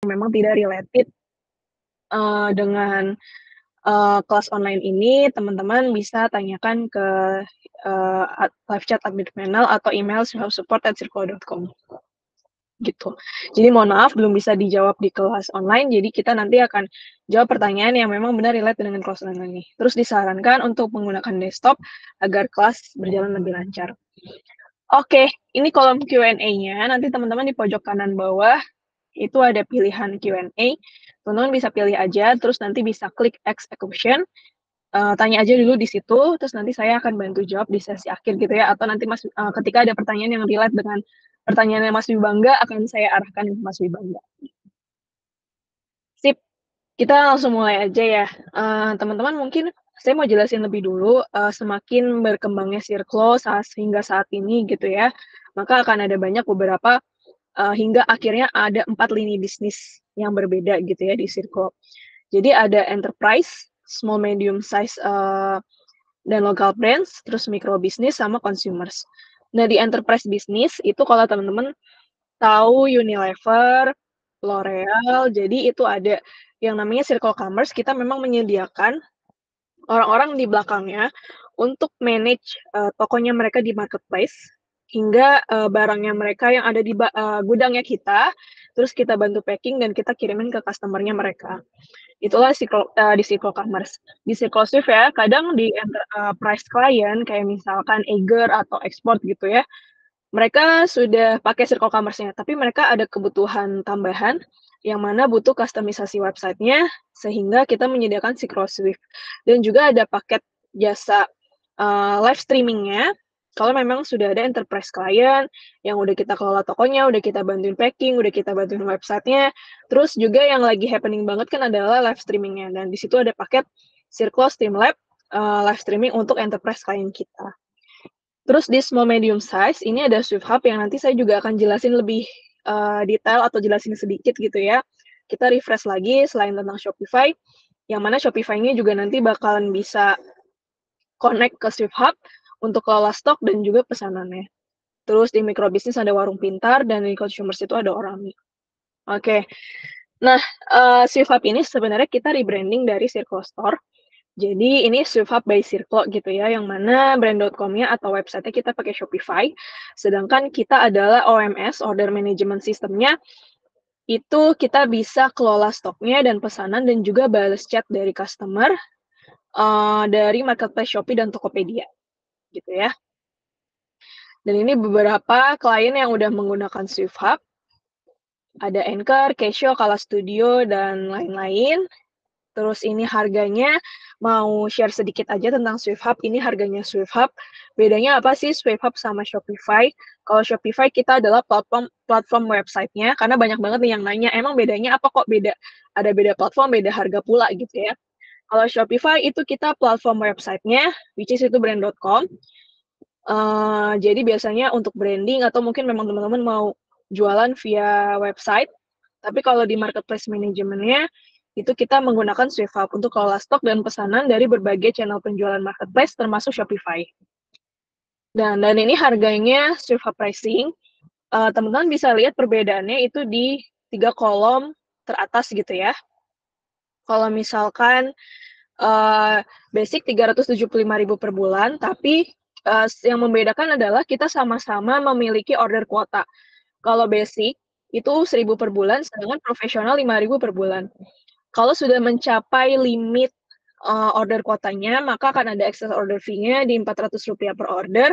memang tidak related, dengan, kelas online ini, teman-teman bisa tanyakan ke, live chat admin panel atau email support@circle.com, gitu. Jadi mohon maaf belum bisa dijawab di kelas online, jadi kita nanti akan jawab pertanyaan yang memang benar relate dengan kelas online ini. Terus disarankan untuk menggunakan desktop agar kelas berjalan lebih lancar. Oke, ini kolom Q&A-nya, nanti teman-teman di pojok kanan bawah itu ada pilihan Q&A, teman-teman bisa pilih aja, terus nanti bisa klik ask a question, tanya aja dulu di situ, terus nanti saya akan bantu jawab di sesi akhir gitu ya, atau nanti ketika ada pertanyaan yang relate dengan pertanyaannya Mas Wibangga, akan saya arahkan ke Mas Wibangga. Sip, kita langsung mulai aja ya. Teman-teman mungkin saya mau jelasin lebih dulu, semakin berkembangnya Circlo hingga saat ini gitu ya, maka akan ada banyak beberapa hingga akhirnya ada 4 lini bisnis yang berbeda gitu ya di Circle. Jadi ada enterprise, small medium size, dan local brands, terus micro business sama consumers. Nah, di enterprise business itu kalau teman-teman tahu Unilever, L'Oreal, jadi itu ada yang namanya Circle Commerce, kita memang menyediakan orang-orang di belakangnya untuk manage, tokonya mereka di marketplace, hingga, barangnya mereka yang ada di gudangnya kita, terus kita bantu packing dan kita kirimin ke customer-nya mereka. Itulah di Circle Commerce. Di Circle Swift ya, kadang di enterprise client kayak misalkan Eiger atau Export gitu ya, mereka sudah pakai Circle Commerce-nya, tapi mereka ada kebutuhan tambahan yang mana butuh kustomisasi website-nya, sehingga kita menyediakan Circle Swift. Dan juga ada paket jasa, live streaming-nya, kalau memang sudah ada enterprise client yang udah kita kelola tokonya, udah kita bantuin packing, udah kita bantuin website-nya, terus juga yang lagi happening banget kan adalah live streaming-nya, dan di situ ada paket Circle Streamlab, live streaming untuk enterprise client kita. Terus di small medium size, ini ada Swift Hub yang nanti saya juga akan jelasin lebih, detail atau jelasin sedikit gitu ya. Kita refresh lagi selain tentang Shopify, yang mana Shopify-nya juga nanti bakalan bisa connect ke Swift Hub untuk kelola stok dan juga pesanannya. Terus di micro business ada Warung Pintar dan di consumers itu ada Orami. Oke. Nah, Swift Hub ini sebenarnya kita rebranding dari Circle Store. Jadi ini Swift Hub by Circle gitu ya, yang mana brand.com-nya atau website-nya kita pakai Shopify, sedangkan kita adalah OMS, Order Management System-nya, itu kita bisa kelola stoknya dan pesanan dan juga balas chat dari customer, dari marketplace Shopee dan Tokopedia, gitu ya. Dan ini beberapa klien yang udah menggunakan Swift Hub, ada Anchor, Casio, Kala Studio, dan lain-lain. Terus ini harganya, mau share sedikit aja tentang Swift Hub, ini harganya Swift Hub. Bedanya apa sih Swift Hub sama Shopify? Kalau Shopify kita adalah platform website-nya, karena banyak banget nih yang nanya, emang bedanya apa kok beda? Ada beda platform, beda harga pula gitu ya. Kalau Shopify itu kita platform website-nya, which is itu brand.com. Jadi biasanya untuk branding atau mungkin memang teman-teman mau jualan via website, tapi kalau di marketplace manajemennya, itu kita menggunakan Swift Hub untuk kelola stok dan pesanan dari berbagai channel penjualan marketplace termasuk Shopify. Dan ini harganya Swift Hub pricing, teman-teman bisa lihat perbedaannya itu di 3 kolom teratas gitu ya. Kalau misalkan, basic 375.000 per bulan, tapi, yang membedakan adalah kita sama-sama memiliki order kuota. Kalau basic itu 1.000 per bulan, sedangkan profesional 5.000 per bulan. Kalau sudah mencapai limit, order kuotanya, maka akan ada excess order fee-nya di Rp400 per order,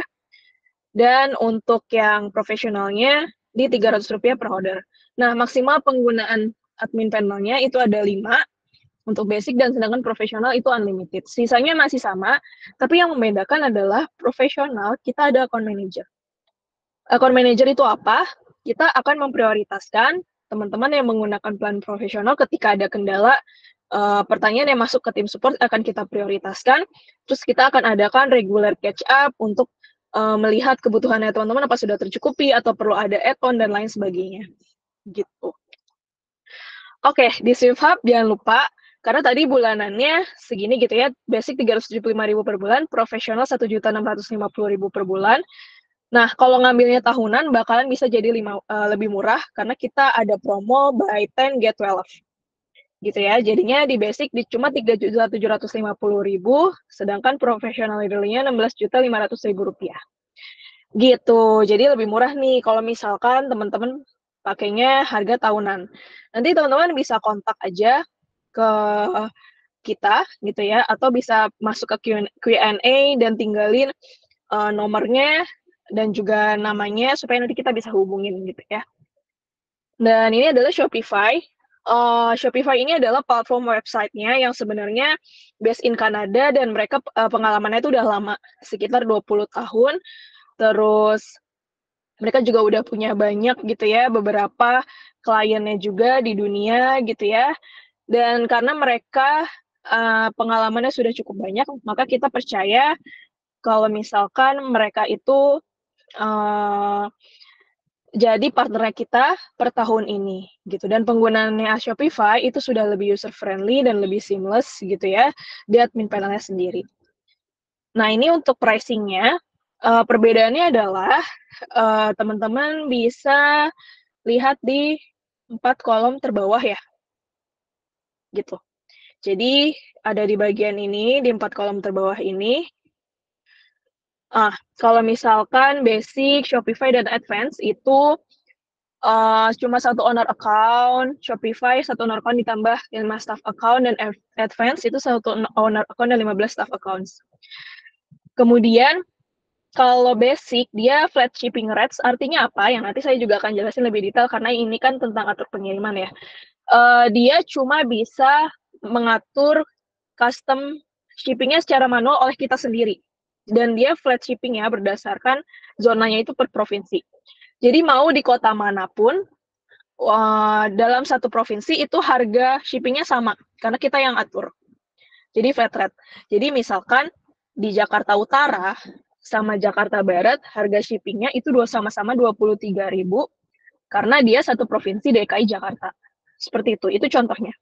dan untuk yang profesionalnya di Rp300 per order. Nah, maksimal penggunaan admin panel-nya itu ada 5 untuk basic, dan sedangkan profesional itu unlimited. Sisanya masih sama, tapi yang membedakan adalah profesional kita ada account manager. Account manager itu apa? Kita akan memprioritaskan teman-teman yang menggunakan plan profesional ketika ada kendala, pertanyaan yang masuk ke tim support akan kita prioritaskan, terus kita akan adakan regular catch up untuk, melihat kebutuhannya teman-teman apa sudah tercukupi atau perlu ada add-on dan lain sebagainya, gitu. Oke, di Swift Hub jangan lupa, karena tadi bulanannya segini gitu ya, basic 375.000 per bulan, profesional 1.650.000 per bulan. Nah, kalau ngambilnya tahunan bakalan bisa jadi lebih murah karena kita ada promo buy 10 get 12 gitu ya. Jadinya di basic cuma 3.750.000, sedangkan professional leadernya 16.500.000 rupiah. Gitu. Jadi lebih murah nih kalau misalkan teman-teman pakainya harga tahunan. Nanti teman-teman bisa kontak aja ke kita gitu ya, atau bisa masuk ke Q&A dan tinggalin nomornya dan juga namanya supaya nanti kita bisa hubungin gitu ya. Dan ini adalah Shopify. Shopify ini adalah platform website-nya yang sebenarnya based in Kanada dan mereka pengalamannya itu udah lama, sekitar 20 tahun. Terus mereka juga udah punya banyak gitu ya, beberapa kliennya juga di dunia gitu ya. Dan karena mereka pengalamannya sudah cukup banyak, maka kita percaya kalau misalkan mereka itu uh, jadi partnernya kita per tahun ini gitu. Dan penggunaannya Shopify itu sudah lebih user friendly dan lebih seamless gitu ya di admin panelnya sendiri. Nah ini untuk pricingnya, perbedaannya adalah teman-teman bisa lihat di 4 kolom terbawah ya gitu. Jadi ada di bagian ini, di 4 kolom terbawah ini. Kalau misalkan basic, Shopify, dan advance itu cuma 1 owner account, Shopify 1 owner account ditambah 5 staff account, dan advance itu 1 owner account dan 15 staff accounts. Kemudian kalau basic dia flat shipping rates, artinya apa? Yang nanti saya juga akan jelasin lebih detail karena ini kan tentang atur pengiriman ya. Dia cuma bisa mengatur custom shipping-nya secara manual oleh kita sendiri. Dan dia flat shipping ya, berdasarkan zonanya itu per provinsi. Jadi mau di kota manapun, dalam satu provinsi itu harga shipping-nya sama, karena kita yang atur. Jadi flat rate. Jadi misalkan di Jakarta Utara sama Jakarta Barat, harga shipping-nya itu sama-sama 23.000 karena dia satu provinsi DKI Jakarta. Seperti itu contohnya.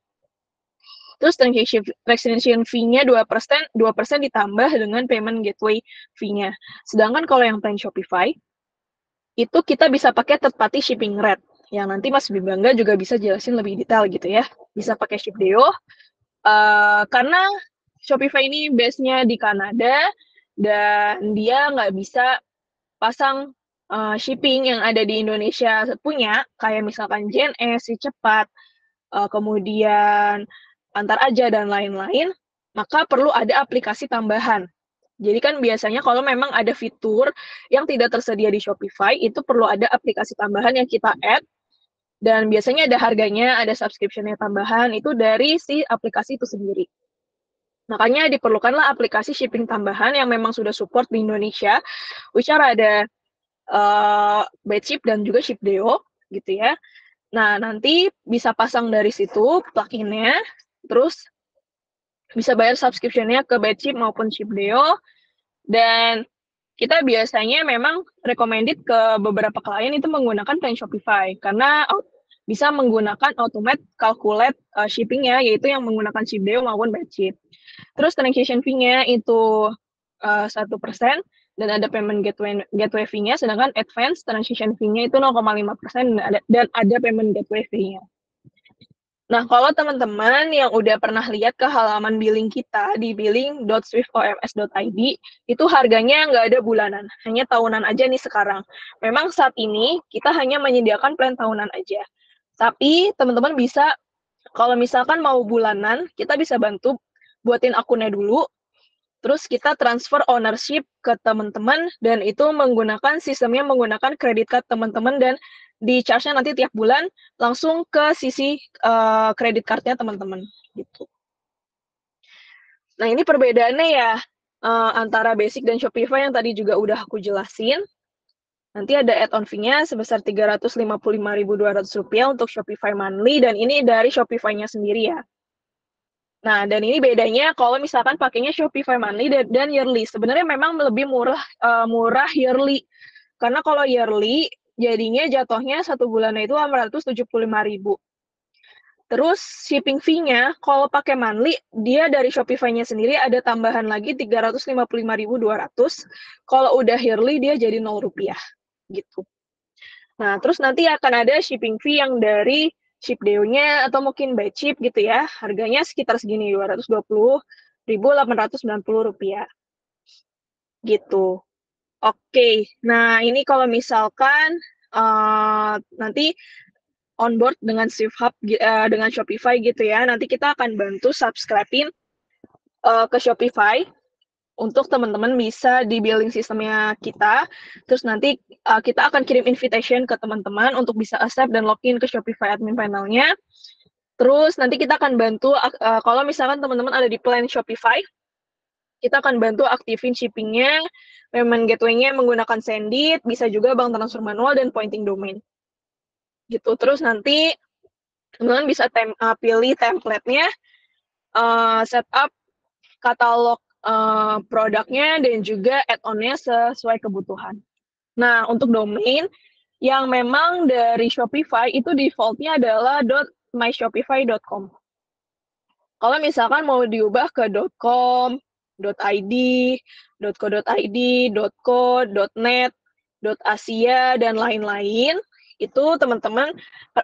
Terus transaction fee-nya 2% ditambah dengan payment gateway fee-nya. Sedangkan kalau yang plan Shopify, itu kita bisa pakai third party shipping rate, yang nanti Mas Bibangga juga bisa jelasin lebih detail gitu ya. Bisa pakai Shipdeo, karena Shopify ini base-nya di Kanada, dan dia nggak bisa pasang shipping yang ada di Indonesia punya, kayak misalkan JNS, si cepat, kemudian antar aja dan lain-lain, maka perlu ada aplikasi tambahan. Jadi kan biasanya kalau memang ada fitur yang tidak tersedia di Shopify, itu perlu ada aplikasi tambahan yang kita add, dan biasanya ada harganya, ada subscription-nya tambahan, itu dari si aplikasi itu sendiri. Makanya diperlukanlah aplikasi shipping tambahan yang memang sudah support di Indonesia, which ada Bedship dan juga Shipdeo gitu ya. Nah, nanti bisa pasang dari situ plugin-nya, terus bisa bayar subscription-nya ke Bedship maupun Shipdeo, dan kita biasanya memang recommended ke beberapa klien itu menggunakan plan Shopify, karena bisa menggunakan automate calculate shipping-nya, yaitu yang menggunakan Shipdeo maupun Bedship. Terus transaction fee-nya itu 1%, dan ada payment gateway fee-nya, sedangkan advance transaction fee-nya itu 0,5% dan ada payment gateway fee-nya. Nah, kalau teman-teman yang udah pernah lihat ke halaman billing kita di billing.swiftoms.id, itu harganya nggak ada bulanan, hanya tahunan aja nih sekarang. Memang saat ini kita hanya menyediakan plan tahunan aja. Tapi teman-teman bisa, kalau misalkan mau bulanan, kita bisa bantu buatin akunnya dulu, terus kita transfer ownership ke teman-teman, dan itu sistemnya menggunakan credit card teman-teman, dan di charge-nya nanti tiap bulan langsung ke sisi credit card-nya teman-teman gitu. Nah, ini perbedaannya ya antara Basic dan Shopify yang tadi juga udah aku jelasin. Nanti ada add-on fee-nya sebesar Rp355.200 untuk Shopify monthly, dan ini dari Shopify-nya sendiri ya. Nah, dan ini bedanya kalau misalkan pakainya Shopify monthly dan yearly. Sebenarnya memang lebih murah yearly. Karena kalau yearly, jadinya jatuhnya 1 bulannya itu 875.000. Terus shipping fee-nya kalau pakai monthly, dia dari Shopify-nya sendiri ada tambahan lagi 355.200. Kalau udah yearly dia jadi Rp0 gitu. Nah, terus nanti akan ada shipping fee yang dari Shipdeo-nya atau mungkin by Ship gitu ya. Harganya sekitar segini, Rp220.890 gitu. Oke, nah ini kalau misalkan nanti on board dengan SwiftHub dengan Shopify gitu ya. Nanti kita akan bantu subscribe-in ke Shopify untuk teman-teman bisa di billing sistemnya kita. Terus nanti kita akan kirim invitation ke teman-teman untuk bisa accept dan login ke Shopify admin panel-nya. Terus nanti kita akan bantu kalau misalkan teman-teman ada di plan Shopify, kita akan bantu aktifin shipping-nya, payment gateway-nya menggunakan Sendit, bisa juga bank transfer manual dan pointing domain. Gitu. Terus nanti teman-teman bisa pilih template-nya, setup katalog produknya dan juga add-on-nya sesuai kebutuhan. Nah, untuk domain yang memang dari Shopify itu default-nya adalah .myshopify.com. Kalau misalkan mau diubah ke .com, .id, .co.id, .co, .net, .asia, dan lain-lain, itu teman-teman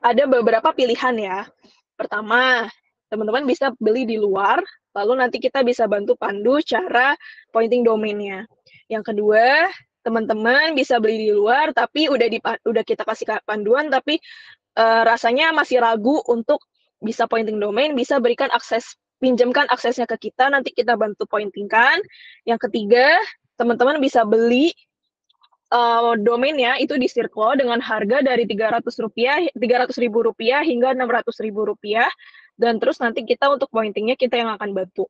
ada beberapa pilihan ya. Pertama, teman-teman bisa beli di luar, lalu nanti kita bisa bantu pandu cara pointing domainnya. Yang kedua, teman-teman bisa beli di luar, tapi udah kita kasih panduan, tapi rasanya masih ragu untuk bisa pointing domain, bisa berikan pinjamkan aksesnya ke kita, nanti kita bantu pointingkan. Yang ketiga, teman-teman bisa beli domainnya itu di Circlo dengan harga dari Rp300.000 hingga Rp600.000, dan terus nanti kita untuk pointingnya kita yang akan bantu.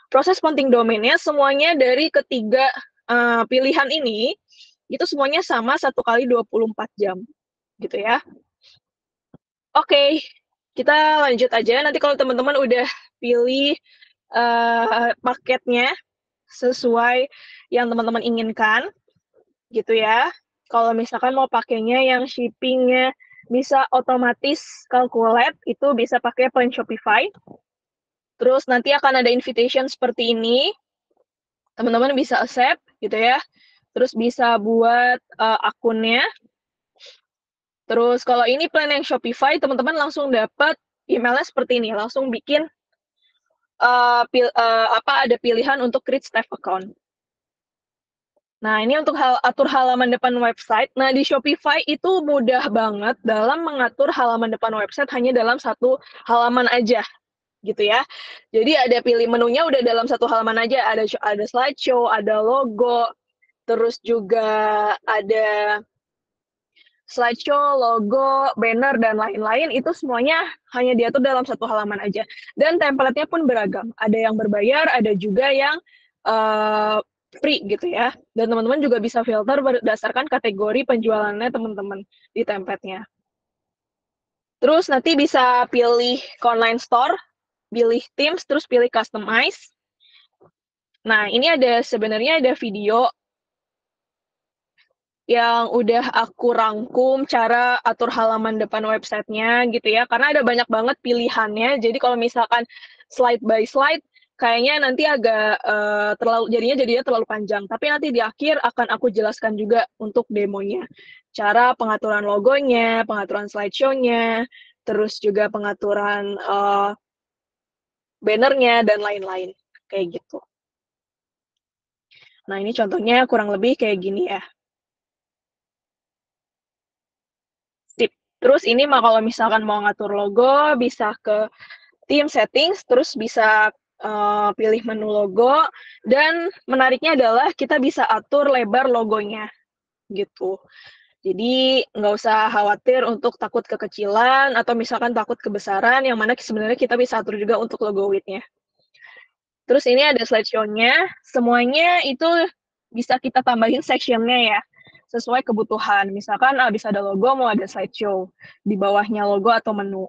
Proses pointing domainnya semuanya dari ketiga pilihan ini itu semuanya sama 1 kali 24 jam gitu ya. Oke, kita lanjut aja. Nanti kalau teman-teman udah pilih paketnya sesuai yang teman-teman inginkan, gitu ya. Kalau misalkan mau pakainya yang shipping-nya bisa otomatis calculate, itu bisa pakai plan Shopify. Terus nanti akan ada invitation seperti ini. Teman-teman bisa accept, gitu ya. Terus bisa buat akunnya. Terus kalau ini plan yang Shopify, teman-teman langsung dapat emailnya seperti ini, langsung bikin ada pilihan untuk create staff account. Nah, ini untuk atur halaman depan website. Nah, di Shopify itu mudah banget dalam mengatur halaman depan website hanya dalam satu halaman aja, gitu ya. Jadi ada pilih menunya udah dalam satu halaman aja, ada slideshow, ada logo, terus juga ada slideshow, logo, banner, dan lain-lain, itu semuanya hanya diatur dalam satu halaman aja. Dan template-nya pun beragam. Ada yang berbayar, ada juga yang free gitu ya. Dan teman-teman juga bisa filter berdasarkan kategori penjualannya teman-teman di template-nya. Terus nanti bisa pilih online store, pilih themes, terus pilih customize. Nah, ini sebenarnya ada video yang udah aku rangkum cara atur halaman depan websitenya gitu ya, karena ada banyak banget pilihannya. Jadi kalau misalkan slide by slide, kayaknya nanti agak jadinya terlalu panjang. Tapi nanti di akhir akan aku jelaskan juga untuk demonya. Cara pengaturan logonya, pengaturan slideshow-nya, terus juga pengaturan bannernya, dan lain-lain. Kayak gitu. Nah, ini contohnya kurang lebih kayak gini ya. Terus ini kalau misalkan mau ngatur logo, bisa ke theme settings, terus bisa pilih menu logo, dan menariknya adalah kita bisa atur lebar logonya, gitu. Jadi nggak usah khawatir untuk takut kekecilan, atau misalkan takut kebesaran, yang mana sebenarnya kita bisa atur juga untuk logo width-nya. Terus ini ada slideshow-nya, semuanya itu bisa kita tambahin section-nya ya, sesuai kebutuhan. Misalkan bisa ada logo, mau ada slideshow, di bawahnya logo atau menu.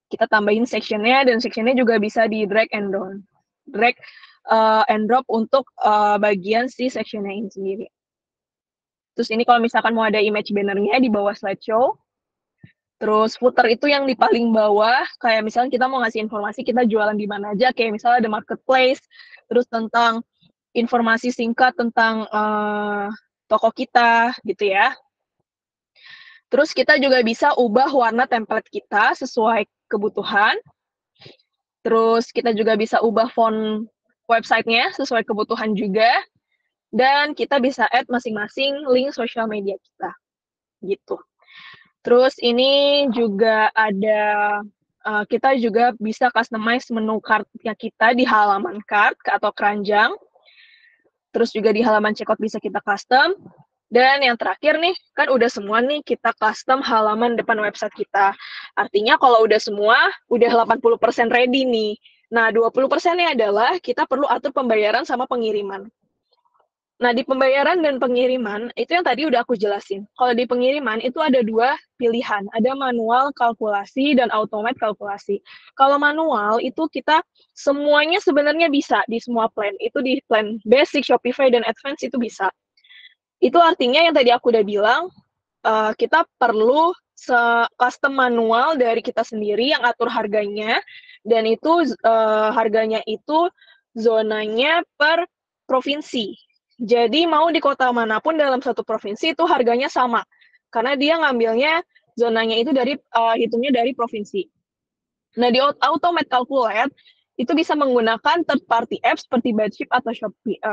Kita tambahin section-nya, dan section-nya juga bisa di drag and drop. Drag and drop untuk bagian si section-nya ini sendiri. Terus ini kalau misalkan mau ada image banner-nya di bawah slideshow, Terus footer itu yang di paling bawah, kayak misalnya kita mau ngasih informasi kita jualan di mana aja, kayak misalnya ada marketplace, terus tentang informasi singkat tentang, toko kita, gitu ya. Terus kita juga bisa ubah warna template kita sesuai kebutuhan, terus kita juga bisa ubah font website-nya sesuai kebutuhan juga, dan kita bisa add masing-masing link sosial media kita, gitu. Terus ini juga ada, kita juga bisa customize menu cart-nya kita di halaman cart atau keranjang, terus juga di halaman checkout bisa kita custom, dan yang terakhir nih, kan udah semua nih kita custom halaman depan website kita. Artinya kalau udah semua, udah 80% ready nih. Nah, 20%-nya adalah kita perlu atur pembayaran sama pengiriman. Nah, di pembayaran dan pengiriman, itu yang tadi udah aku jelasin. Kalau di pengiriman, itu ada 2 pilihan, ada manual kalkulasi dan automate kalkulasi. Kalau manual, itu kita semuanya sebenarnya bisa di semua plan, itu di plan basic, Shopify, dan advance itu bisa. Itu artinya yang tadi aku udah bilang, kita perlu custom manual dari kita sendiri yang atur harganya, dan itu harganya itu zonanya per provinsi. Jadi mau di kota manapun dalam satu provinsi itu harganya sama, karena dia ngambilnya zonanya itu dari hitungnya dari provinsi. Nah, di Automate Calculate itu bisa menggunakan third party apps seperti Budship atau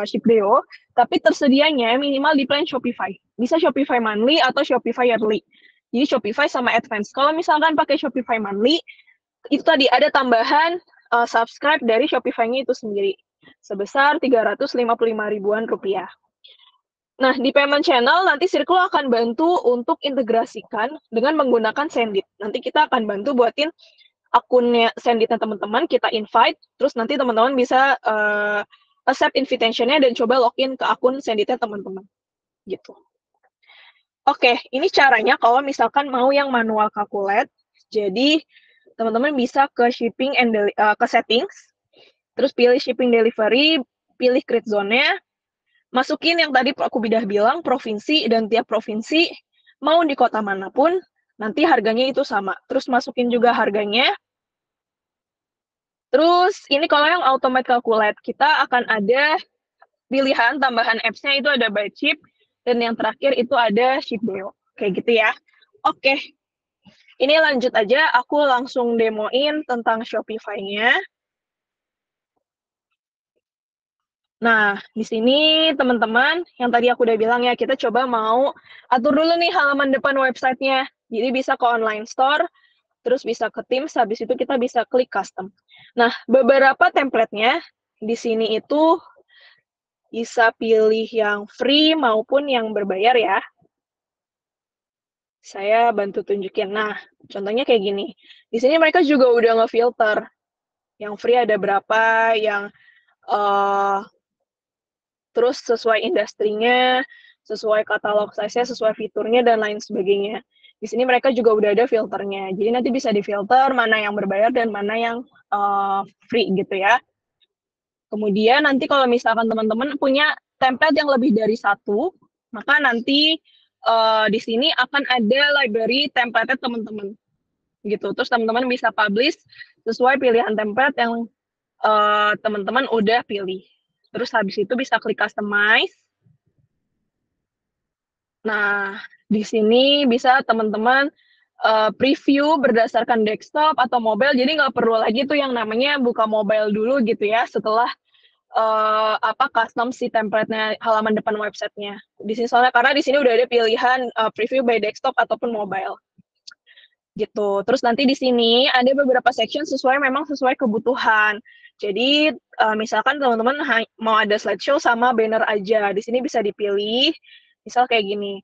Shipdeo, tapi tersedianya minimal di plan Shopify. Bisa Shopify Monthly atau Shopify Yearly. Jadi Shopify sama Advance. Kalau misalkan pakai Shopify Monthly, itu tadi ada tambahan subscribe dari Shopify-nya itu sendiri sebesar 355 ribuan rupiah. Nah, di payment channel nanti Circle akan bantu untuk integrasikan dengan menggunakan Sendit. Nanti kita akan bantu buatin akunnya Senditnya teman-teman, kita invite, terus nanti teman-teman bisa accept invitation-nya dan coba login ke akun Senditnya teman-teman, gitu. Oke, ini caranya kalau misalkan mau yang manual calculate. Jadi teman-teman bisa ke shipping and ke settings, terus pilih shipping delivery, pilih create zone-nya, masukin yang tadi aku udah bilang provinsi, dan tiap provinsi mau di kota manapun nanti harganya itu sama. Terus masukin juga harganya. Terus ini kalau yang automate calculate, kita akan ada pilihan tambahan apps-nya itu ada Budship, dan yang terakhir itu ada Shipdeo. Kayak gitu ya. Oke, ini lanjut aja, aku langsung demoin tentang Shopify-nya. Nah, di sini teman-teman, yang tadi aku udah bilang ya, kita coba mau atur dulu nih halaman depan website-nya. Jadi bisa ke online store, terus bisa ke Themes, habis itu kita bisa klik custom. Nah, beberapa template-nya di sini itu bisa pilih yang free maupun yang berbayar ya. Saya bantu tunjukin. Nah, contohnya kayak gini. Di sini mereka juga udah ngefilter. Yang free ada berapa, yang terus sesuai industrinya, sesuai katalog size-nya, sesuai fiturnya, dan lain sebagainya. Di sini mereka juga udah ada filternya. Jadi nanti bisa difilter mana yang berbayar dan mana yang free gitu ya. Kemudian nanti kalau misalkan teman-teman punya template yang lebih dari satu, maka nanti di sini akan ada library template teman-teman, gitu. Terus teman-teman bisa publish sesuai pilihan template yang teman-teman udah pilih. Terus habis itu bisa klik customize. Nah, di sini bisa teman-teman preview berdasarkan desktop atau mobile, jadi nggak perlu lagi tuh yang namanya buka mobile dulu gitu ya, setelah custom si template-nya halaman depan website-nya. Di sini soalnya karena di sini udah ada pilihan preview by desktop ataupun mobile. Gitu. Terus nanti di sini ada beberapa section memang sesuai kebutuhan. Jadi misalkan teman-teman mau ada slideshow sama banner aja, di sini bisa dipilih, misal kayak gini.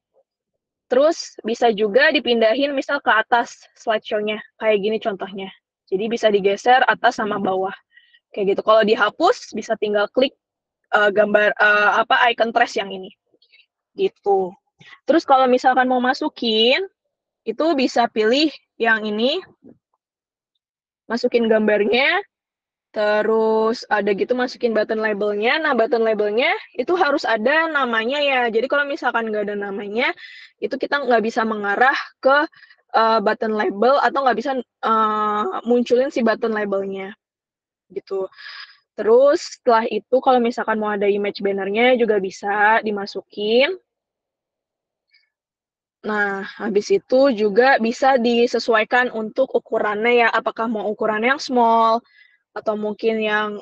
Terus bisa juga dipindahin misal ke atas slideshow-nya, kayak gini contohnya. Jadi bisa digeser atas sama bawah. Kayak gitu. Kalau dihapus bisa tinggal klik gambar icon trash yang ini. Gitu. Terus kalau misalkan mau masukin, itu bisa pilih yang ini, masukin gambarnya, terus ada gitu masukin button labelnya. Nah, button labelnya itu harus ada namanya ya. Jadi kalau misalkan nggak ada namanya, itu kita nggak bisa mengarah ke button label atau nggak bisa, munculin si button labelnya, gitu. Terus setelah itu kalau misalkan mau ada image banner-nya juga bisa dimasukin. Nah, habis itu juga bisa disesuaikan untuk ukurannya ya, apakah mau ukuran yang small atau mungkin yang,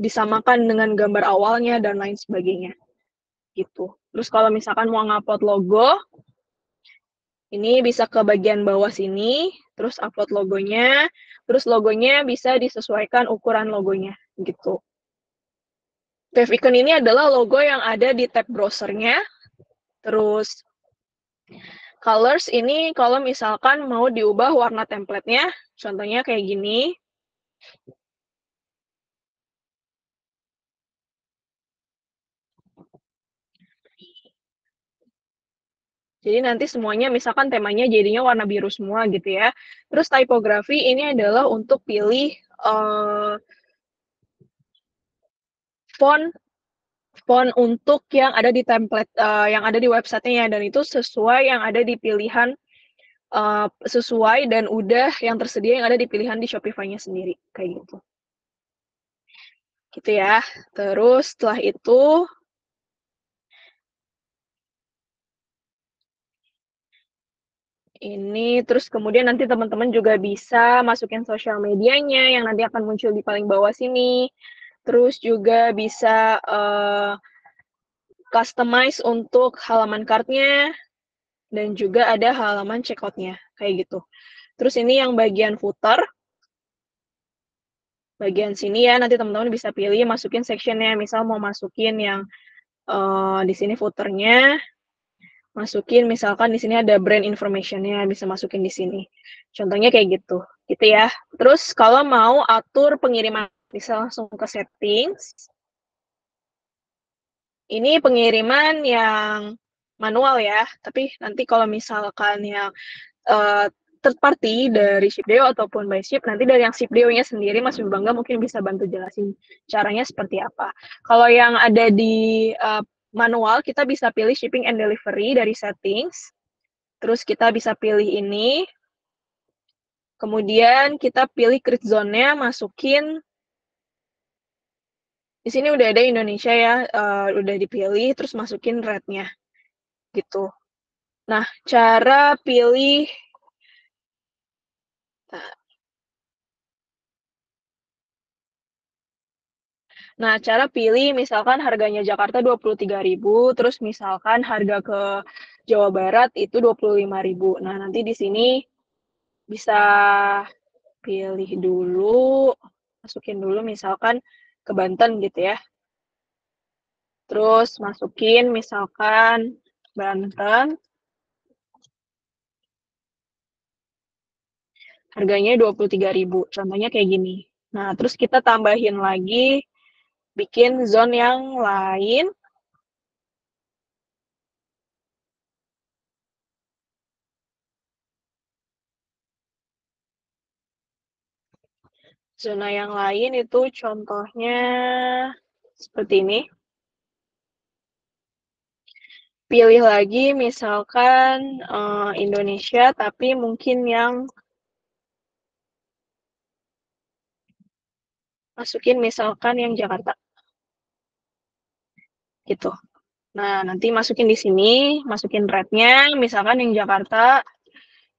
disamakan dengan gambar awalnya dan lain sebagainya, gitu. Terus kalau misalkan mau ngupload logo, ini bisa ke bagian bawah sini, terus upload logonya, terus logonya bisa disesuaikan ukuran logonya, gitu. Favicon ini adalah logo yang ada di tab browser-nya, terus colors ini kalau misalkan mau diubah warna template-nya, contohnya kayak gini. Jadi nanti semuanya misalkan temanya jadinya warna biru semua gitu ya. Terus typography ini adalah untuk pilih, font font untuk yang ada di template, yang ada di website-nya dan itu sesuai yang ada di pilihan, sesuai dan udah yang tersedia yang ada di pilihan di Shopify-nya sendiri, kayak gitu. Gitu ya. Terus setelah itu ini terus kemudian nanti teman-teman juga bisa masukin sosial medianya yang nanti akan muncul di paling bawah sini. Terus juga bisa, customize untuk halaman cart-nya dan juga ada halaman checkout-nya, kayak gitu. Terus ini yang bagian footer, bagian sini ya nanti teman-teman bisa pilih masukin section-nya, misal mau masukin yang, di sini footer-nya, masukin misalkan di sini ada brand information-nya, bisa masukin di sini. Contohnya kayak gitu ya. Terus kalau mau atur pengiriman, bisa langsung ke settings. Ini pengiriman yang manual ya, tapi nanti kalau misalkan yang, third party dari Shipdeo ataupun by Ship, nanti dari yang Shipdeo-nya sendiri Mas Bangga mungkin bisa bantu jelasin caranya seperti apa. Kalau yang ada di, manual, kita bisa pilih shipping and delivery dari settings, terus kita bisa pilih ini, kemudian kita pilih create zone-nya, masukin di sini udah ada Indonesia ya, udah dipilih, terus masukin rate-nya, gitu. Nah, cara pilih nah, cara pilih misalkan harganya Jakarta 23.000, terus misalkan harga ke Jawa Barat itu 25.000. Nah, nanti di sini bisa pilih dulu, masukin dulu misalkan ke Banten gitu ya. Terus masukin misalkan Banten, harganya 23.000, contohnya kayak gini. Nah, terus kita tambahin lagi, bikin zone yang lain. Zona yang lain itu contohnya seperti ini. Pilih lagi misalkan, Indonesia, tapi mungkin yang masukin misalkan yang Jakarta, gitu. Nah, nanti masukin di sini, masukin rate-nya, misalkan yang Jakarta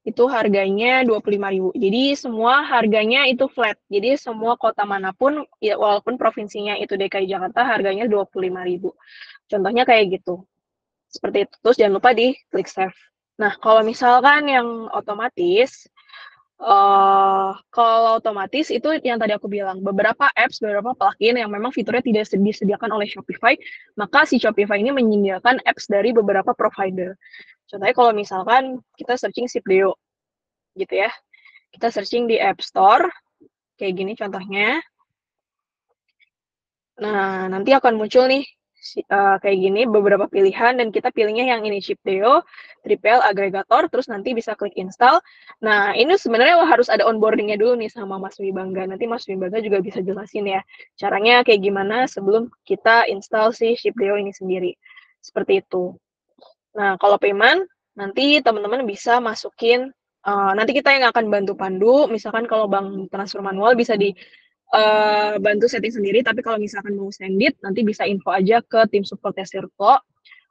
itu harganya 25.000. Jadi semua harganya itu flat. Jadi semua kota manapun, ya walaupun provinsinya itu DKI Jakarta, harganya 25.000. Contohnya kayak gitu. Seperti itu. Terus jangan lupa di klik save. Nah, kalau misalkan yang otomatis, kalau otomatis itu yang tadi aku bilang, beberapa apps, beberapa plugin yang memang fiturnya tidak disediakan oleh Shopify, maka si Shopify ini menyediakan apps dari beberapa provider. Contohnya kalau misalkan kita searching Shipdeo, gitu ya. Kita searching di App Store, kayak gini contohnya. Nah, nanti akan muncul nih, kayak gini beberapa pilihan dan kita pilihnya yang ini Shipdeo, 3PL Aggregator, terus nanti bisa klik install. Nah, ini sebenarnya harus ada onboarding-nya dulu nih sama Mas Wibangga. Nanti Mas Wibangga juga bisa jelasin ya, caranya kayak gimana sebelum kita install si Shipdeo ini sendiri. Seperti itu. Nah, kalau payment, Nanti teman-teman bisa masukin, nanti kita yang akan bantu pandu, misalkan kalau bank transfer manual bisa bantu setting sendiri, tapi kalau misalkan mau send it, nanti bisa info aja ke tim support-nya Sirklo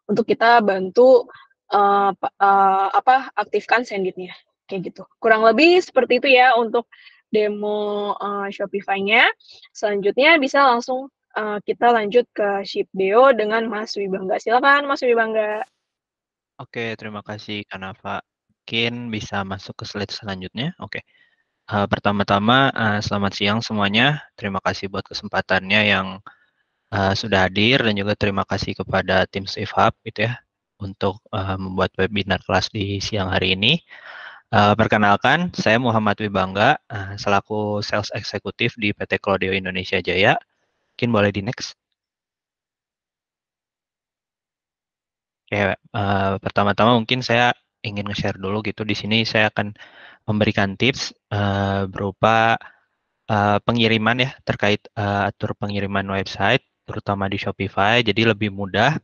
untuk kita bantu, aktifkan send it-nya, kayak gitu. Kurang lebih seperti itu ya untuk demo, Shopify-nya. Selanjutnya bisa langsung, kita lanjut ke Shipdeo dengan Mas Wibangga. Silakan Mas Wibangga. Oke, terima kasih Kak Nafa. Mungkin bisa masuk ke slide selanjutnya. Oke. Pertama-tama, selamat siang semuanya. Terima kasih buat kesempatannya yang sudah hadir dan juga terima kasih kepada tim Safe Hub gitu ya untuk membuat webinar kelas di siang hari ini. Perkenalkan, saya Muhammad Wibangga, selaku Sales Eksekutif di PT Claudio Indonesia Jaya. Mungkin boleh di next. Oke, pertama-tama mungkin saya ingin nge-share dulu gitu. Di sini saya akan memberikan tips berupa pengiriman ya terkait atur pengiriman website terutama di Shopify jadi lebih mudah.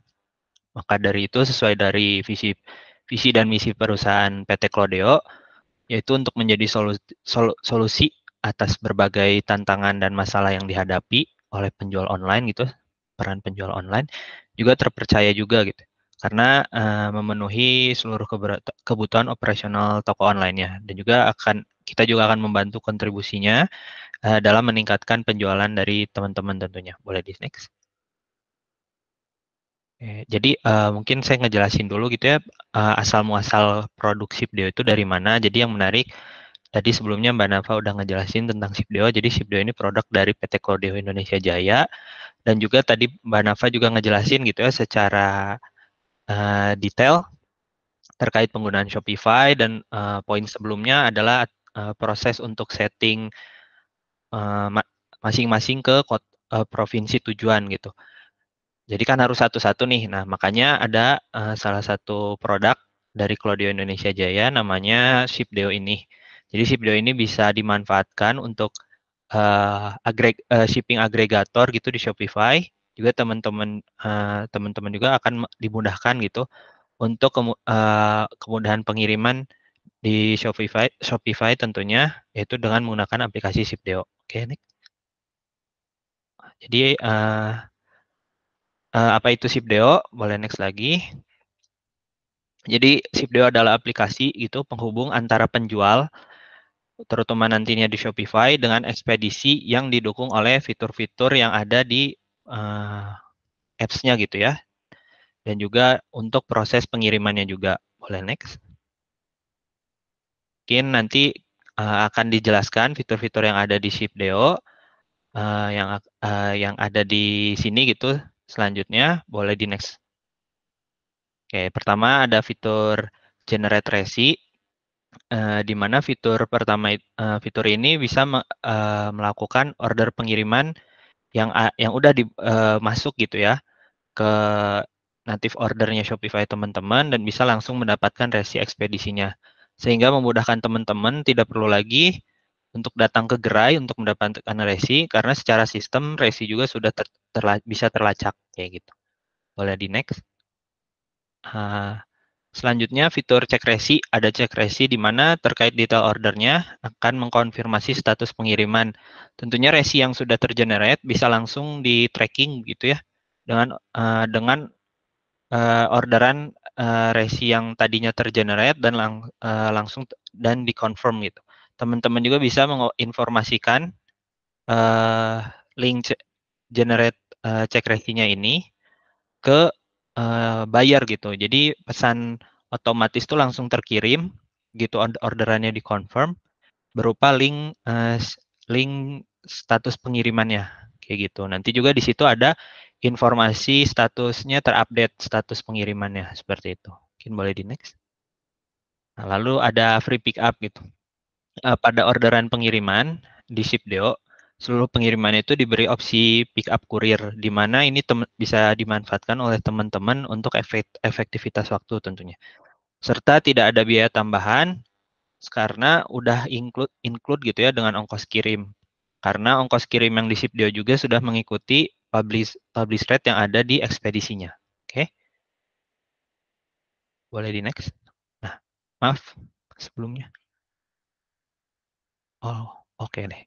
Maka dari itu sesuai dari visi dan misi perusahaan PT Clodeo yaitu untuk menjadi solusi atas berbagai tantangan dan masalah yang dihadapi oleh penjual online gitu, peran penjual online juga terpercaya juga gitu. Karena memenuhi seluruh kebutuhan operasional toko online-nya dan juga kita juga akan membantu kontribusinya dalam meningkatkan penjualan dari teman-teman tentunya. Boleh di next. Jadi mungkin saya ngejelasin dulu gitu ya asal muasal produk Shipdeo itu dari mana. Jadi yang menarik tadi sebelumnya Mbak Nafa udah ngejelasin tentang Shipdeo. Jadi Shipdeo ini produk dari PT Clodeo Indonesia Jaya dan juga tadi Mbak Nafa juga ngejelasin gitu ya secara detail terkait penggunaan Shopify dan poin sebelumnya adalah proses untuk setting masing-masing ke provinsi tujuan gitu. Jadi kan harus satu-satu nih. Nah, makanya ada salah satu produk dari Claudio Indonesia Jaya namanya Shipdeo ini. Jadi Shipdeo ini bisa dimanfaatkan untuk shipping agregator gitu di Shopify. Juga teman-teman juga akan dimudahkan gitu untuk kemudahan pengiriman di Shopify tentunya yaitu dengan menggunakan aplikasi Shipdeo. Oke, Nick. Jadi apa itu Shipdeo? Boleh next lagi. Jadi Shipdeo adalah aplikasi itu penghubung antara penjual terutama nantinya di Shopify dengan ekspedisi yang didukung oleh fitur-fitur yang ada di apps-nya gitu ya. Dan juga untuk proses pengirimannya juga. Boleh next. Mungkin nanti akan dijelaskan fitur-fitur yang ada di Shipdeo yang ada di sini gitu. Selanjutnya boleh di next. Oke, pertama ada fitur generate resi, di mana fitur fitur ini bisa melakukan order pengiriman yang udah masuk gitu ya ke native ordernya Shopify teman-teman dan bisa langsung mendapatkan resi ekspedisinya. Sehingga memudahkan teman-teman tidak perlu lagi untuk datang ke gerai untuk mendapatkan resi karena secara sistem resi juga sudah bisa terlacak kayak gitu. Boleh di next. Selanjutnya fitur cek resi, ada cek resi di mana terkait detail ordernya akan mengkonfirmasi status pengiriman. Tentunya resi yang sudah tergenerate bisa langsung di tracking gitu ya dengan orderan resi yang tadinya tergenerate dan langsung dan dikonfirm gitu. Teman-teman juga bisa menginformasikan link generate cek resinya ini ke buyer gitu. Jadi pesan otomatis tuh langsung terkirim gitu orderannya dikonfirm berupa link status pengirimannya kayak gitu. Nanti juga di situ ada informasi statusnya terupdate status pengirimannya seperti itu. Mungkin boleh di next. Nah, lalu ada free pick up gitu. Pada orderan pengiriman di Shipdeo seluruh pengiriman itu diberi opsi pick up kurir, di mana ini bisa dimanfaatkan oleh teman-teman untuk efektivitas waktu tentunya. Serta tidak ada biaya tambahan karena udah include gitu ya dengan ongkos kirim. Karena ongkos kirim yang di Shipdeo juga sudah mengikuti publish rate yang ada di ekspedisinya. Oke. Boleh di next. Maaf, sebelumnya. Oh, oke deh.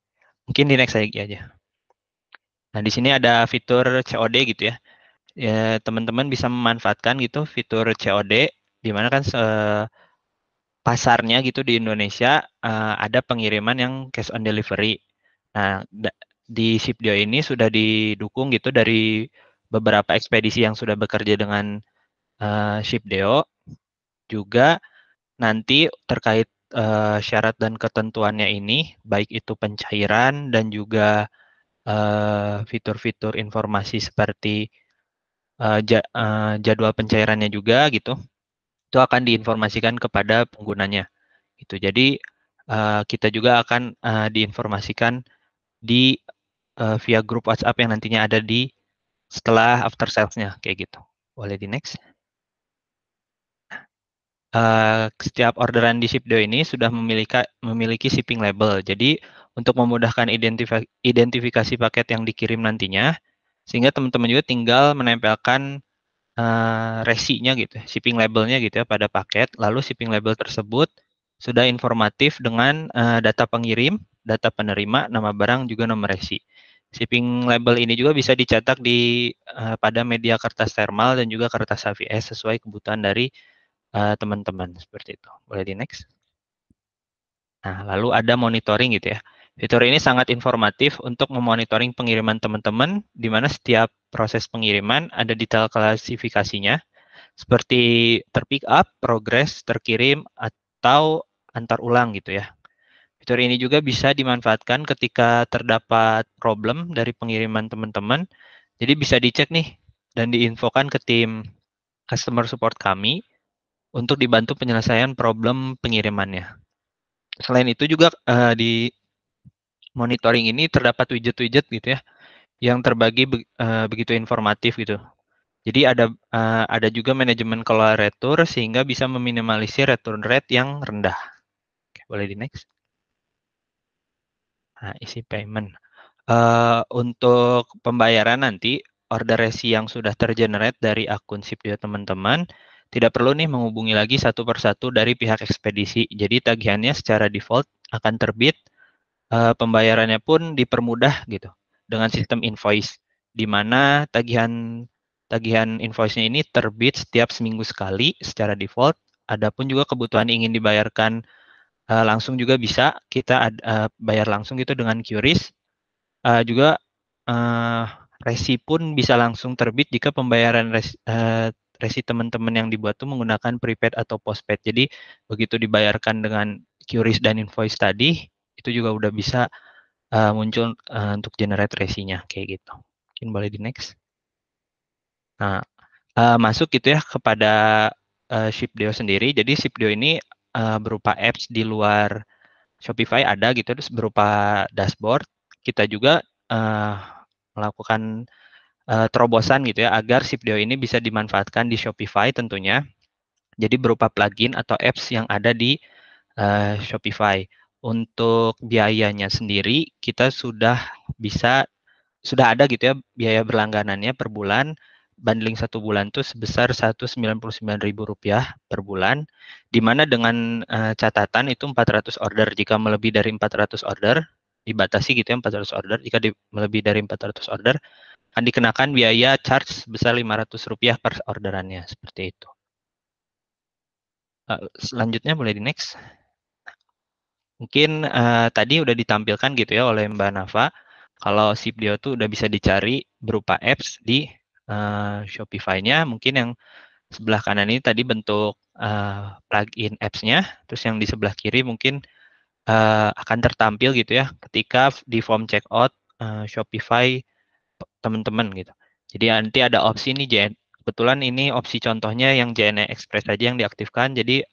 Mungkin di next lagi aja. Nah, di sini ada fitur COD gitu ya. Ya, teman-teman bisa memanfaatkan gitu fitur COD, di mana kan pasarnya gitu di Indonesia ada pengiriman yang cash on delivery. Nah, di Shipdio ini sudah didukung gitu dari beberapa ekspedisi yang sudah bekerja dengan Shipdeo. Juga nanti terkait syarat dan ketentuannya ini, baik itu pencairan dan juga fitur-fitur informasi seperti jadwal pencairannya juga gitu, itu akan diinformasikan kepada penggunanya. Gitu. Jadi kita juga akan diinformasikan di via grup WhatsApp yang nantinya ada di setelah after sales-nya kayak gitu. Boleh di next. Setiap orderan di Shipdo ini sudah memiliki shipping label. Jadi untuk memudahkan identifikasi paket yang dikirim nantinya, sehingga teman-teman juga tinggal menempelkan resinya gitu, shipping labelnya gitu ya pada paket. Lalu shipping label tersebut sudah informatif dengan data pengirim, data penerima, nama barang juga nomor resi. Shipping label ini juga bisa dicetak pada media kertas thermal dan juga kertas HVS sesuai kebutuhan dari teman-teman seperti itu. Boleh di next. Nah, lalu ada monitoring gitu ya. Fitur ini sangat informatif untuk memonitoring pengiriman teman-teman, di mana setiap proses pengiriman ada detail klasifikasinya, seperti terpick up, progres, terkirim, atau antar ulang gitu ya. Fitur ini juga bisa dimanfaatkan ketika terdapat problem dari pengiriman teman-teman. Jadi bisa dicek nih dan diinfokan ke tim customer support kami untuk dibantu penyelesaian problem pengirimannya. Selain itu juga di monitoring ini terdapat widget-widget gitu ya, yang terbagi begitu informatif gitu. Jadi ada juga manajemen kelola retur sehingga bisa meminimalisir return rate yang rendah. Oke, boleh di next. Nah, isi payment. Untuk pembayaran nanti, order resi yang sudah tergenerate dari akun Shipdio teman-teman, tidak perlu nih menghubungi lagi satu persatu dari pihak ekspedisi. Jadi tagihannya secara default akan terbit, pembayarannya pun dipermudah gitu dengan sistem invoice, di mana tagihan invoice-nya ini terbit setiap seminggu sekali secara default. Adapun juga kebutuhan ingin dibayarkan langsung juga bisa kita bayar langsung gitu dengan QRIS. Juga resi pun bisa langsung terbit jika pembayaran resi teman-teman yang dibuat itu menggunakan prepaid atau postpaid. Jadi begitu dibayarkan dengan QRIS dan invoice tadi, itu juga udah bisa muncul untuk generate resinya kayak gitu. Mungkin boleh di next. Nah, masuk gitu ya kepada Shipdeo sendiri. Jadi Shipdeo ini berupa apps di luar Shopify ada gitu, terus berupa dashboard. Kita juga melakukan terobosan gitu ya agar Shipdeo ini bisa dimanfaatkan di Shopify tentunya. Jadi berupa plugin atau apps yang ada di Shopify. Untuk biayanya sendiri kita sudah ada gitu ya biaya berlangganannya per bulan. Bundling 1 bulan itu sebesar Rp199.000 per bulan, di mana dengan catatan itu 400 order. Jika melebihi dari 400 order, dibatasi gitu ya 400 order. Jika melebihi dari 400 order, akan dikenakan biaya charge sebesar Rp500 per orderannya, seperti itu. Selanjutnya boleh di next. Mungkin tadi udah ditampilkan gitu ya oleh Mbak Nafa, kalau Shipdeo tuh udah bisa dicari berupa apps di Shopify-nya. Mungkin yang sebelah kanan ini tadi bentuk plugin apps-nya, terus yang di sebelah kiri mungkin akan tertampil gitu ya ketika di form checkout Shopify teman-teman gitu. Jadi nanti ada opsi nih, kebetulan ini opsi contohnya yang JNE Express saja yang diaktifkan. Jadi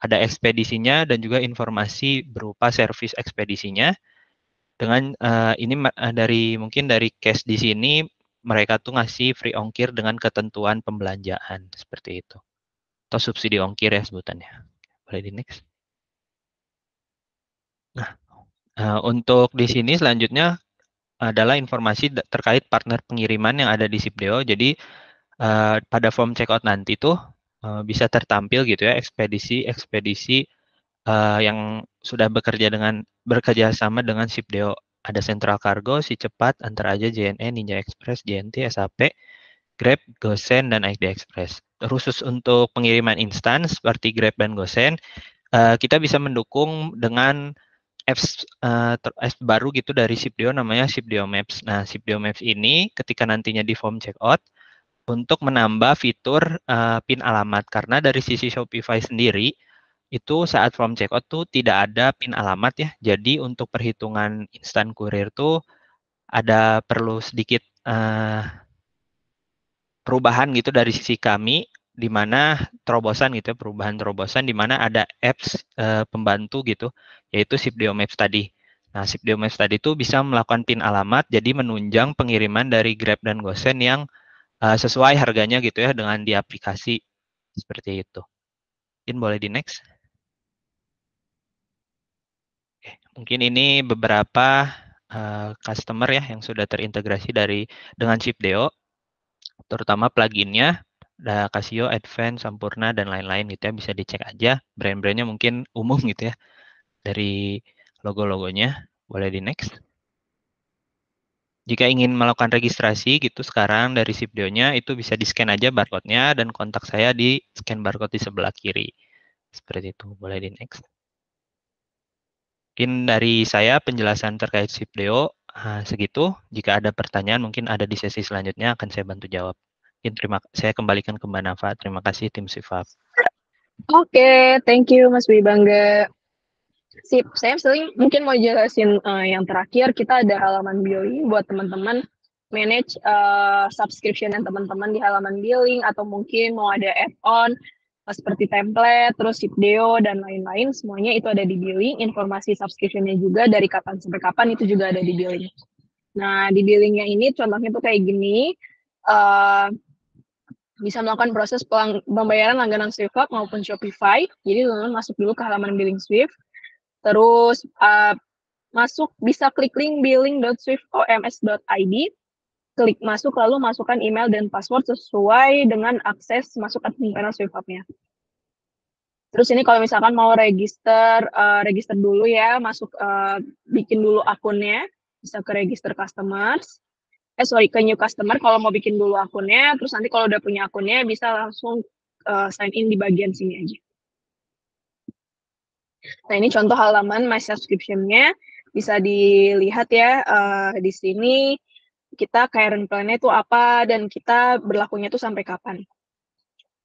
ada ekspedisinya dan juga informasi berupa servis ekspedisinya. Dengan ini mungkin dari case di sini mereka tuh ngasih free ongkir dengan ketentuan pembelanjaan seperti itu. Atau subsidi ongkir ya sebutannya. Boleh di next. Nah, untuk di sini selanjutnya adalah informasi terkait partner pengiriman yang ada di Shipdeo. Jadi pada form checkout nanti tuh bisa tertampil gitu ya ekspedisi yang sudah bekerja sama dengan Shipdeo. Ada Central Cargo, Si Cepat, Antar Aja, JNE, Ninja Express, JNT, SAP, Grab, GoSend, dan ID Express. Khusus untuk pengiriman instan seperti Grab dan GoSend, kita bisa mendukung dengan apps baru gitu dari Shipdeo namanya Shipdeo Maps. Nah, Shipdeo Maps ini ketika nantinya di form checkout untuk menambah fitur PIN alamat karena dari sisi Shopify sendiri itu saat form checkout tuh tidak ada PIN alamat ya. Jadi untuk perhitungan instan kurir tuh ada perlu sedikit perubahan gitu dari sisi kami di mana terobosan gitu ya, perubahan terobosan di mana ada apps pembantu gitu yaitu Shipdeo Maps tadi. Nah, Shipdeo Maps tadi itu bisa melakukan PIN alamat jadi menunjang pengiriman dari Grab dan GoSend yang sesuai harganya gitu ya dengan di aplikasi seperti itu. Mungkin boleh di next. Oke, mungkin ini beberapa customer ya yang sudah terintegrasi dengan Shipdeo, terutama pluginnya, ada Casio, Advance, Sampurna, dan lain-lain gitu ya, bisa dicek aja. Brand-brandnya mungkin umum gitu ya, dari logo-logonya. Boleh di next. Jika ingin melakukan registrasi gitu sekarang dari Shipdeo-nya, itu bisa di-scan aja barcode-nya, dan kontak saya di scan barcode di sebelah kiri. Seperti itu, boleh di next. Mungkin dari saya penjelasan terkait Shipdeo segitu. Jika ada pertanyaan mungkin ada di sesi selanjutnya akan saya bantu jawab. Mungkin saya kembalikan ke Mbak Nafa. Terima kasih tim Sifab. Oke, thank you Mas Wibangga. Sip, saya mungkin mau jelasin yang terakhir, kita ada halaman billing buat teman-teman manage subscription yang teman-teman di halaman billing, atau mungkin mau ada add-on seperti template, terus Shipdeo, dan lain-lain, semuanya itu ada di billing. Informasi subscription-nya juga dari kapan sampai kapan itu juga ada di billing. Nah, di billingnya ini contohnya tuh kayak gini, bisa melakukan proses pembayaran langganan Swift maupun Shopify. Jadi teman-teman masuk dulu ke halaman billing Swift, terus bisa klik link billing.swiftoms.id, klik masuk, lalu masukkan email dan password sesuai dengan akses masuk admin panel Swift Hub-nya. Terus ini kalau misalkan mau register dulu ya, bikin dulu akunnya, bisa ke register customers, ke new customer kalau mau bikin dulu akunnya, terus nanti kalau udah punya akunnya bisa langsung sign in di bagian sini aja. Nah, ini contoh halaman My Subscription-nya, bisa dilihat ya di sini kita current plan-nya itu apa dan kita berlakunya itu sampai kapan.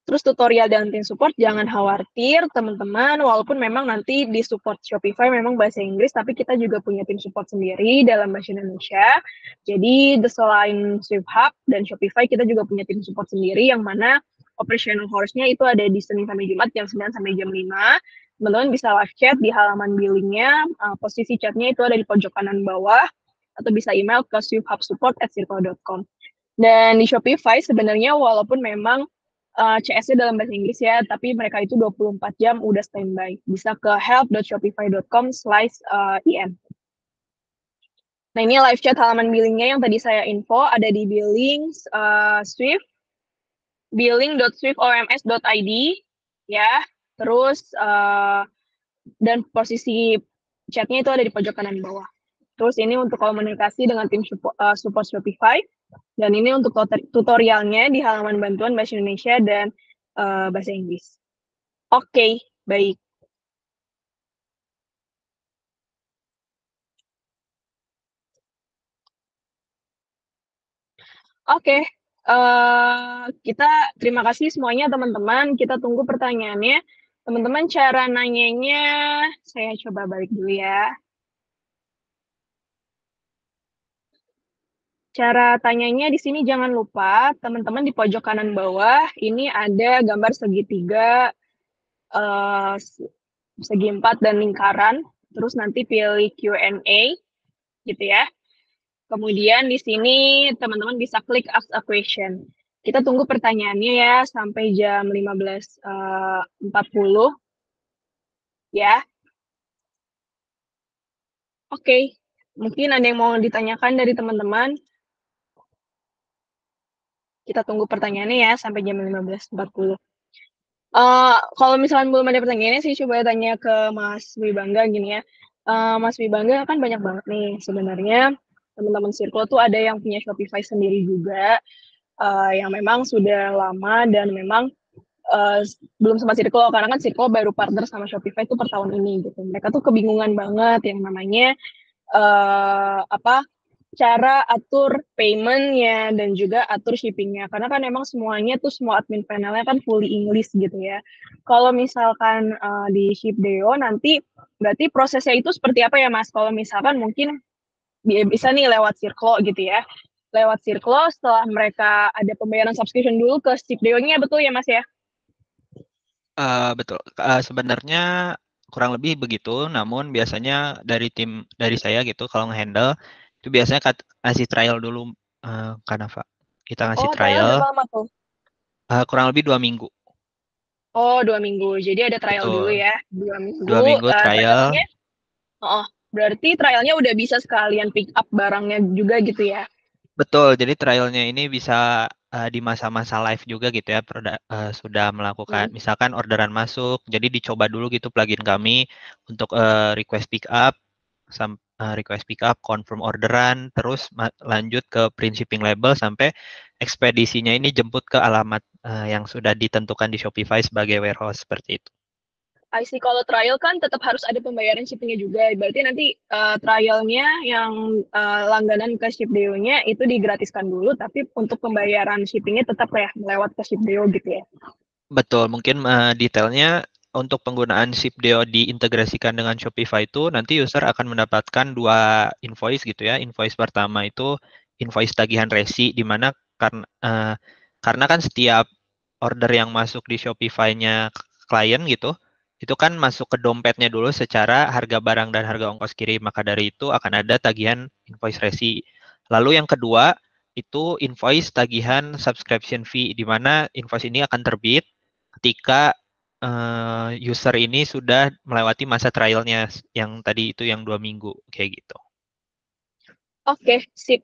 Terus tutorial dan tim support, jangan khawatir teman-teman, walaupun memang nanti di support Shopify memang bahasa Inggris, tapi kita juga punya tim support sendiri dalam bahasa Indonesia. Jadi selain Swift Hub dan Shopify, kita juga punya tim support sendiri yang mana operational hours-nya itu ada di Senin sampai Jumat jam 9 sampai jam 5. Teman-teman bisa live chat di halaman billing-nya, posisi chat-nya itu ada di pojok kanan bawah, atau bisa email ke swifthubsupport@circle.com. Dan di Shopify sebenarnya walaupun memang CS-nya dalam bahasa Inggris ya, tapi mereka itu 24 jam udah standby. Bisa ke help.shopify.com/in. Nah, ini live chat halaman billingnya yang tadi saya info, ada di billing Swift, billing.swiftoms.id, ya. Terus, dan posisi chatnya itu ada di pojok kanan bawah. Terus ini untuk komunikasi dengan tim support Shopify. Dan ini untuk tutorialnya di halaman bantuan bahasa Indonesia dan bahasa Inggris. Oke, baik. Oke, kita terima kasih semuanya teman-teman. Kita tunggu pertanyaannya. Teman-teman, cara nanyanya saya coba balik dulu ya. Cara tanyanya di sini jangan lupa, teman-teman di pojok kanan bawah, ini ada gambar segitiga, segi 4 dan lingkaran, terus nanti pilih Q&A, gitu ya. Kemudian di sini teman-teman bisa klik ask a question. Kita tunggu pertanyaannya ya sampai jam 15.40 ya. Oke, mungkin ada yang mau ditanyakan dari teman-teman. Kita tunggu pertanyaannya ya sampai jam 15.40. Kalau misalkan belum ada pertanyaannya sih coba tanya ke Mas Wibangga gini ya. Mas Wibangga kan banyak banget nih sebenarnya teman-teman Circle tuh ada yang punya Shopify sendiri juga, yang memang sudah lama dan memang belum sama Circle karena kan Circle baru partner sama Shopify itu per tahun ini gitu. Mereka tuh kebingungan banget yang namanya apa cara atur payment-nya dan juga atur shipping-nya. Karena kan emang semuanya tuh semua admin panelnya kan fully English gitu ya. Kalau misalkan di Shipdeo nanti berarti prosesnya itu seperti apa ya Mas? Kalau misalkan mungkin bisa nih lewat Circlo gitu ya. Lewat Circlo setelah mereka ada pembayaran subscription dulu ke Shipdeo-nya betul ya Mas ya? Betul. Sebenarnya kurang lebih begitu, namun biasanya dari saya gitu kalau nge-handle itu biasanya ngasih trial dulu, Kanava. Kita ngasih Oh, trial trial berapa lama tuh? kurang lebih 2 minggu. Oh, 2 minggu. Jadi ada trial dulu Betul. ya. dua dua minggu minggu trial. trialnya. Oh, berarti trialnya udah bisa sekalian pick up barangnya juga gitu ya? Betul. Jadi trialnya ini bisa di masa-masa live juga gitu ya. Sudah melakukan Hmm. misalkan orderan masuk, jadi dicoba dulu gitu plugin kami untuk request pick up, request pick up, confirm orderan, terus lanjut ke print shipping label sampai ekspedisinya ini jemput ke alamat yang sudah ditentukan di Shopify sebagai warehouse seperti itu. I see, kalau trial kan tetap harus ada pembayaran shippingnya juga. Berarti nanti trialnya yang langganan ke Shipdeo-nya itu digratiskan dulu, tapi untuk pembayaran shippingnya tetap ya melewat ke Shipdeo gitu ya? Betul, mungkin detailnya untuk penggunaan Shipdeo diintegrasikan dengan Shopify itu nanti user akan mendapatkan 2 invoice gitu ya. Invoice pertama itu invoice tagihan resi di mana karena kan setiap order yang masuk di Shopify-nya klien gitu, itu kan masuk ke dompetnya dulu secara harga barang dan harga ongkos kirim. Maka dari itu akan ada tagihan invoice resi. Lalu yang kedua itu invoice tagihan subscription fee di mana invoice ini akan terbit ketika user ini sudah melewati masa trialnya yang tadi itu yang 2 minggu kayak gitu. Oke, sip.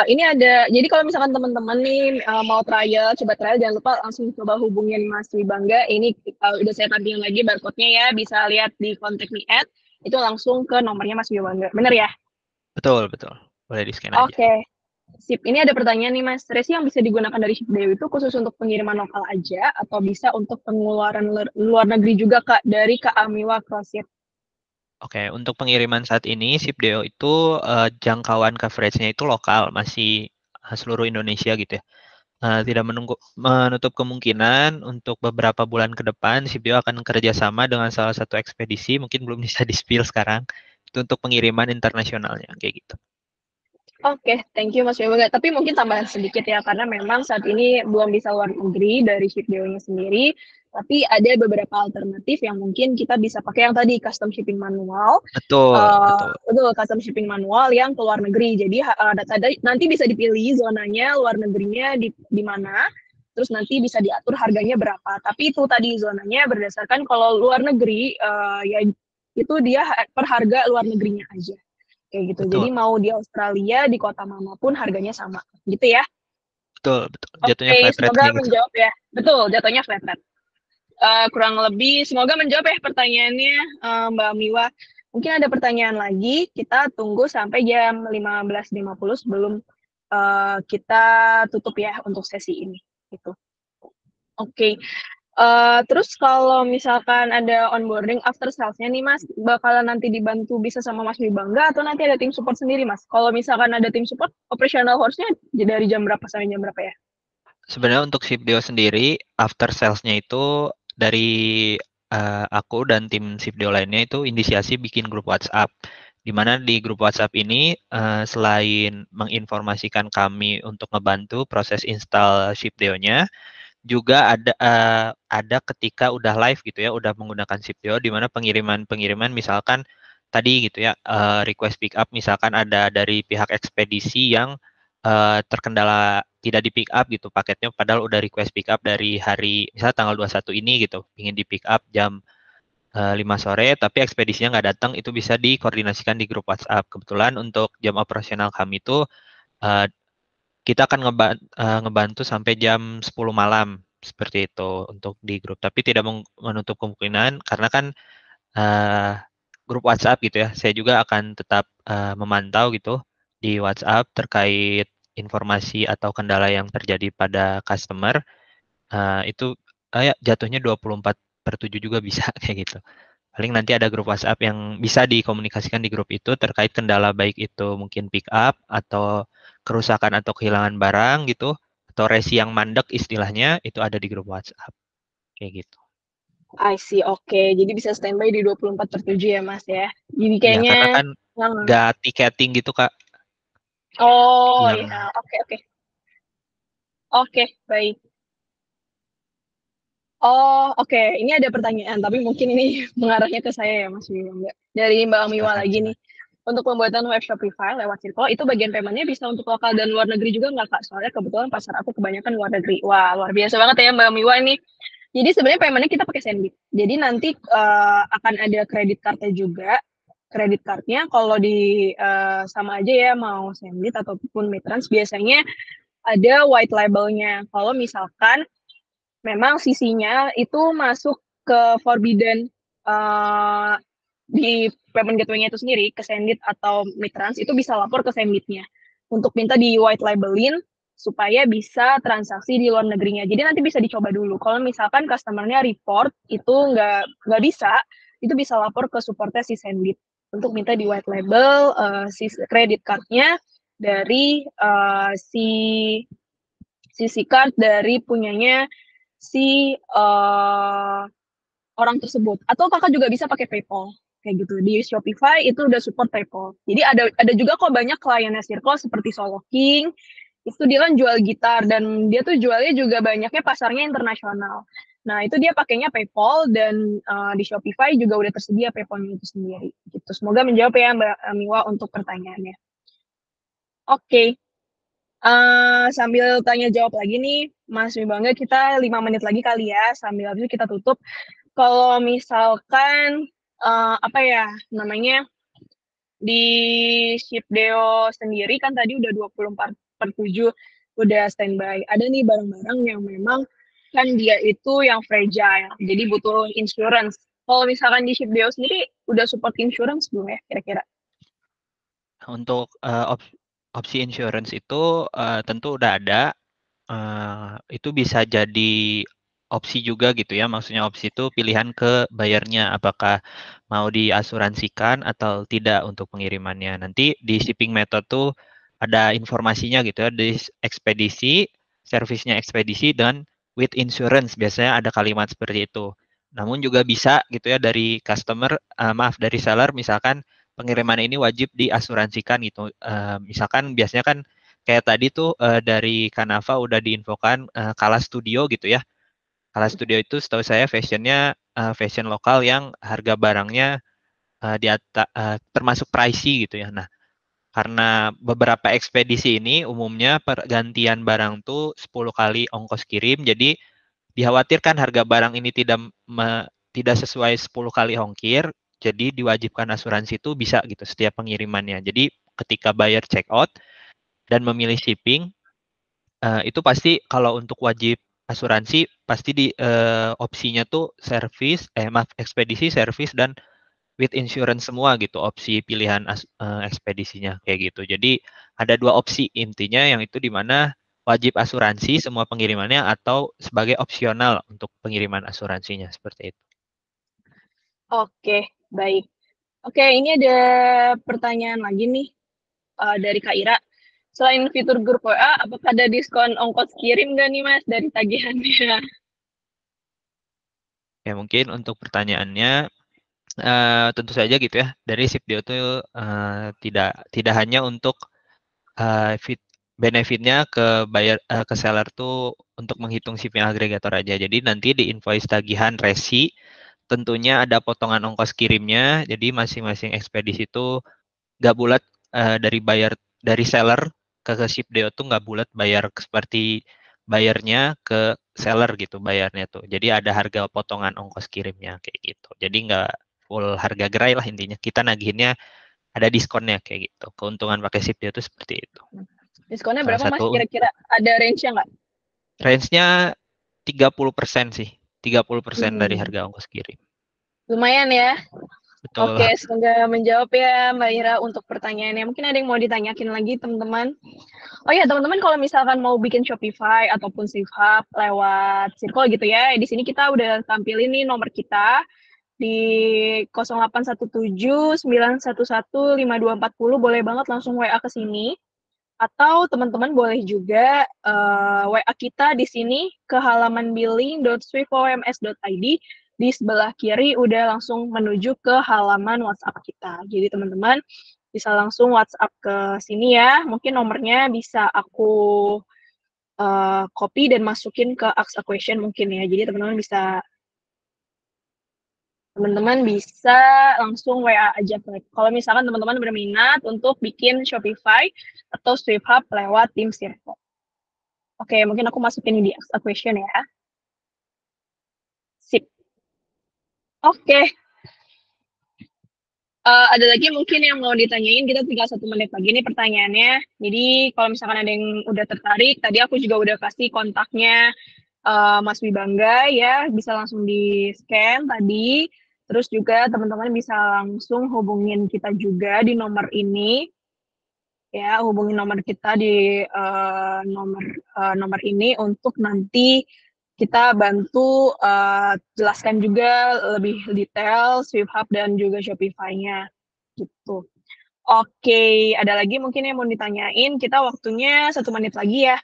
Ini ada, jadi kalau misalkan teman-teman nih mau trial, coba trial, jangan lupa langsung coba hubungin Mas Wibangga. Ini udah saya tampilin lagi barcode-nya ya, bisa lihat di contact me at, itu langsung ke nomornya Mas Wibangga. Bener ya? Betul, betul. Boleh di-scan aja. Oke, sip. Ini ada pertanyaan nih Mas, resi yang bisa digunakan dari Shipdeo itu khusus untuk pengiriman lokal aja, atau bisa untuk pengeluaran luar negeri juga Kak, dari Kak Amiwa Crossship? Oke, untuk pengiriman saat ini Shipdeo itu jangkauan coverage-nya itu lokal, masih seluruh Indonesia gitu ya. Tidak menutup kemungkinan untuk beberapa bulan ke depan Shipdeo akan kerjasama dengan salah satu ekspedisi, mungkin belum bisa di-spill sekarang, itu untuk pengiriman internasionalnya kayak gitu. Oke, thank you Mas Yoga. Tapi mungkin tambahan sedikit ya, karena memang saat ini belum bisa luar negeri dari Shipdeo-nya sendiri, tapi ada beberapa alternatif yang mungkin kita bisa pakai yang tadi custom shipping manual. Betul, betul. Betul, custom shipping manual yang ke luar negeri. Jadi nanti bisa dipilih zonanya luar negerinya di mana, terus nanti bisa diatur harganya berapa. Tapi itu tadi zonanya berdasarkan kalau luar negeri ya itu dia per harga luar negerinya aja. Kayak gitu. Betul, Jadi mau di Australia, di kota manapun harganya sama. Gitu ya. betul, betul. Jatuhnya Oke, flat rate semoga kayak gitu. menjawab ya. Betul, jatuhnya flat rate. Kurang lebih semoga menjawab ya pertanyaannya Mbak Miwa. Mungkin ada pertanyaan lagi, kita tunggu sampai jam 15.50 sebelum kita tutup ya untuk sesi ini. Gitu. Oke. Terus kalau misalkan ada onboarding after sales-nya nih Mas, bakalan nanti dibantu bisa sama Mas Wibangga atau nanti ada tim support sendiri Mas? Kalau misalkan ada tim support, operational hours-nya dari jam berapa sampai jam berapa ya? Sebenarnya untuk Shipdeo sendiri, after sales-nya itu dari aku dan tim Shipdeo lainnya itu inisiasi bikin grup WhatsApp. Di mana di grup WhatsApp ini selain menginformasikan kami untuk ngebantu proses install Shipdeo-nya, juga ada ketika udah live gitu ya, udah menggunakan Shipdeo di mana pengiriman misalkan tadi gitu ya, request pick up misalkan ada dari pihak ekspedisi yang terkendala tidak di pick up gitu paketnya padahal udah request pick up dari hari misalnya tanggal 21 ini gitu, ingin di pick up jam 5 sore tapi ekspedisinya nggak datang, itu bisa dikoordinasikan di grup WhatsApp. Kebetulan untuk jam operasional kami itu kita akan ngebantu sampai jam 10 malam. seperti itu untuk di grup. Tapi tidak menutup kemungkinan karena kan grup WhatsApp gitu ya. Saya juga akan tetap memantau gitu di WhatsApp terkait informasi atau kendala yang terjadi pada customer. Itu ya jatuhnya 24/7 juga bisa kayak gitu. Paling nanti ada grup WhatsApp yang bisa dikomunikasikan di grup itu terkait kendala baik itu mungkin pick up atau kerusakan atau kehilangan barang gitu atau resi yang mandek istilahnya itu ada di grup WhatsApp kayak gitu. I see, oke. Jadi bisa standby di 24/7 ya, Mas, ya? Jadi Iya, karena kayaknya kan nggak tiketing gitu, Kak, oh, yang iya, oke oke. Oke, baik. Oh, oke. Ini ada pertanyaan, tapi mungkin ini mengarahnya ke saya ya, Mas Bima, Mbak. Dari Mbak Miwa silakan lagi nih. silakan. Untuk pembuatan web Shopify lewat Circle, itu bagian payment-nya bisa untuk lokal dan luar negeri juga nggak, Kak? Soalnya kebetulan pasar aku kebanyakan luar negeri. Wah, luar biasa banget ya Mbak Miwa ini. Jadi sebenarnya payment-nya kita pakai Sendit. Jadi nanti akan ada kredit card-nya juga. Kredit card-nya kalau di sama aja ya, mau Sendit ataupun Mitrans, biasanya ada white label-nya. Kalau misalkan memang sisinya itu masuk ke forbidden di payment gateway-nya itu sendiri, ke Sendit atau Mitrans, itu bisa lapor ke Senditnya untuk minta di white labelin supaya bisa transaksi di luar negerinya. Jadi nanti bisa dicoba dulu. Kalau misalkan customer-nya report itu nggak bisa, itu bisa lapor ke supportnya si Sendit untuk minta di white label si credit card-nya dari si card dari punyanya si orang tersebut. Atau kakak juga bisa pakai PayPal kayak gitu. Di Shopify itu udah support PayPal. Jadi ada juga kok banyak kliennya Circle seperti Solo King. Itu dia kan jual gitar dan dia tuh jualnya juga banyaknya pasarnya internasional. Nah, itu dia pakainya PayPal dan di Shopify juga udah tersedia PayPal-nya itu sendiri. Gitu. Semoga menjawab ya Mbak Miwa untuk pertanyaannya. Oke, okay. Sambil tanya jawab lagi nih, Mas Wibangga, kita 5 menit lagi kali ya, sambil habis itu kita tutup. Kalau misalkan apa ya namanya di Shipdeo sendiri kan tadi udah 24/7 udah standby. Ada nih barang-barang yang memang kan dia itu yang fragile, jadi butuh insurance. Kalau misalkan di Shipdeo sendiri udah support insurance belum ya kira-kira? Untuk opsi insurance itu tentu udah ada. Itu bisa jadi opsi juga gitu ya. Maksudnya opsi itu pilihan ke bayarnya apakah mau diasuransikan atau tidak untuk pengirimannya. Nanti di shipping method tuh ada informasinya gitu ya di ekspedisi, servisnya ekspedisi dan with insurance biasanya ada kalimat seperti itu. Namun juga bisa gitu ya dari customer, dari seller misalkan pengiriman ini wajib diasuransikan gitu. Misalkan biasanya kan kayak tadi tuh dari Kanava udah diinfokan Kala Studio gitu ya. Kala Studio itu setahu saya fashionnya fashion lokal yang harga barangnya termasuk pricey gitu ya. Nah, karena beberapa ekspedisi ini umumnya pergantian barang tuh 10 kali ongkos kirim, jadi dikhawatirkan harga barang ini tidak sesuai 10 kali ongkir, jadi diwajibkan asuransi itu bisa gitu setiap pengirimannya. Jadi ketika buyer check out dan memilih shipping, itu pasti kalau untuk wajib asuransi pasti di opsinya tuh ekspedisi, service dan with insurance semua gitu opsi pilihan ekspedisinya kayak gitu. Jadi ada dua opsi intinya yang itu di mana wajib asuransi semua pengirimannya atau sebagai opsional untuk pengiriman asuransinya seperti itu. Oke, baik. Oke, ini ada pertanyaan lagi nih dari Kak Ira. Selain fitur grup WA, apakah ada diskon ongkos kirim nggak nih Mas dari tagihannya? Ya mungkin untuk pertanyaannya tentu saja gitu ya dari Shipdeo itu tidak hanya untuk benefitnya ke ke seller tuh untuk menghitung shipping agregator aja. Jadi nanti di invoice tagihan resi tentunya ada potongan ongkos kirimnya. Jadi masing-masing ekspedisi itu nggak bulat dari seller ke Shipdeo tuh nggak bulat bayar seperti bayarnya ke seller gitu bayarnya tuh. Jadi ada harga potongan ongkos kirimnya kayak gitu. Jadi nggak full harga gerai lah intinya. Kita nagihinnya ada diskonnya kayak gitu. Keuntungan pakai Shipdeo itu seperti itu. Diskonnya Salah berapa Mas satu kira-kira? Ada range-nya nggak? range-nya 30% sih. 30% dari Hmm, harga ongkos kirim. lumayan ya. Betul. Oke, semoga menjawab ya Mbak Ira untuk pertanyaannya. Mungkin ada yang mau ditanyakin lagi teman-teman. Oh ya teman-teman, kalau misalkan mau bikin Shopify ataupun Shift Hub lewat Circle gitu ya, di sini kita udah tampilin nih nomor kita di 0817911524, boleh banget langsung WA ke sini. Atau teman-teman boleh juga WA kita di sini ke halaman billing.swifoms.id. Di sebelah kiri udah langsung menuju ke halaman WhatsApp kita. Jadi teman-teman bisa langsung WhatsApp ke sini ya. Mungkin nomornya bisa aku copy dan masukin ke Ask a Question mungkin ya. Jadi teman-teman bisa langsung WA aja. Kalau misalkan teman-teman berminat untuk bikin Shopify atau Swift Hub lewat tim Circle. Oke, mungkin aku masukin di Ask a Question ya. Sip. Oke. Ada lagi mungkin yang mau ditanyain, kita tinggal 1 menit lagi nih pertanyaannya. Jadi kalau misalkan ada yang udah tertarik, tadi aku juga udah kasih kontaknya Mas Wibangga ya, bisa langsung di-scan tadi. Terus juga teman-teman bisa langsung hubungin kita juga di nomor ini. Ya, hubungi nomor kita di nomor ini untuk nanti kita bantu jelaskan juga lebih detail Swift Hub dan juga Shopify-nya gitu. Oke, ada lagi mungkin yang mau ditanyain, kita waktunya 1 menit lagi ya.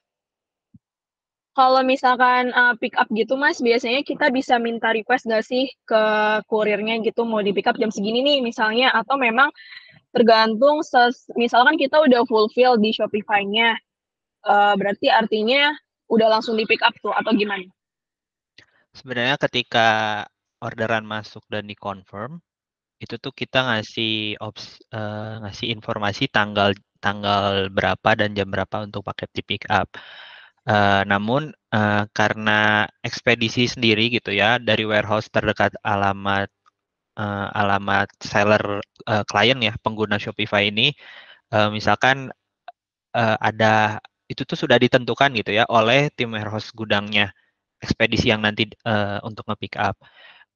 Kalau misalkan pick up gitu Mas, biasanya kita bisa minta request nggak sih ke kurirnya gitu, mau di pick up jam segini nih misalnya, atau memang tergantung misalkan kita udah fulfill di Shopify-nya, berarti artinya udah langsung di pick up tuh atau gimana? Sebenarnya ketika orderan masuk dan di-confirm, itu tuh kita ngasih informasi tanggal tanggal berapa dan jam berapa untuk paket di-pick up. Namun, karena ekspedisi sendiri gitu ya, dari warehouse terdekat alamat seller, klien ya, pengguna Shopify ini, misalkan, ada itu tuh sudah ditentukan gitu ya oleh tim warehouse gudangnya, ekspedisi yang nanti, untuk nge-pick up.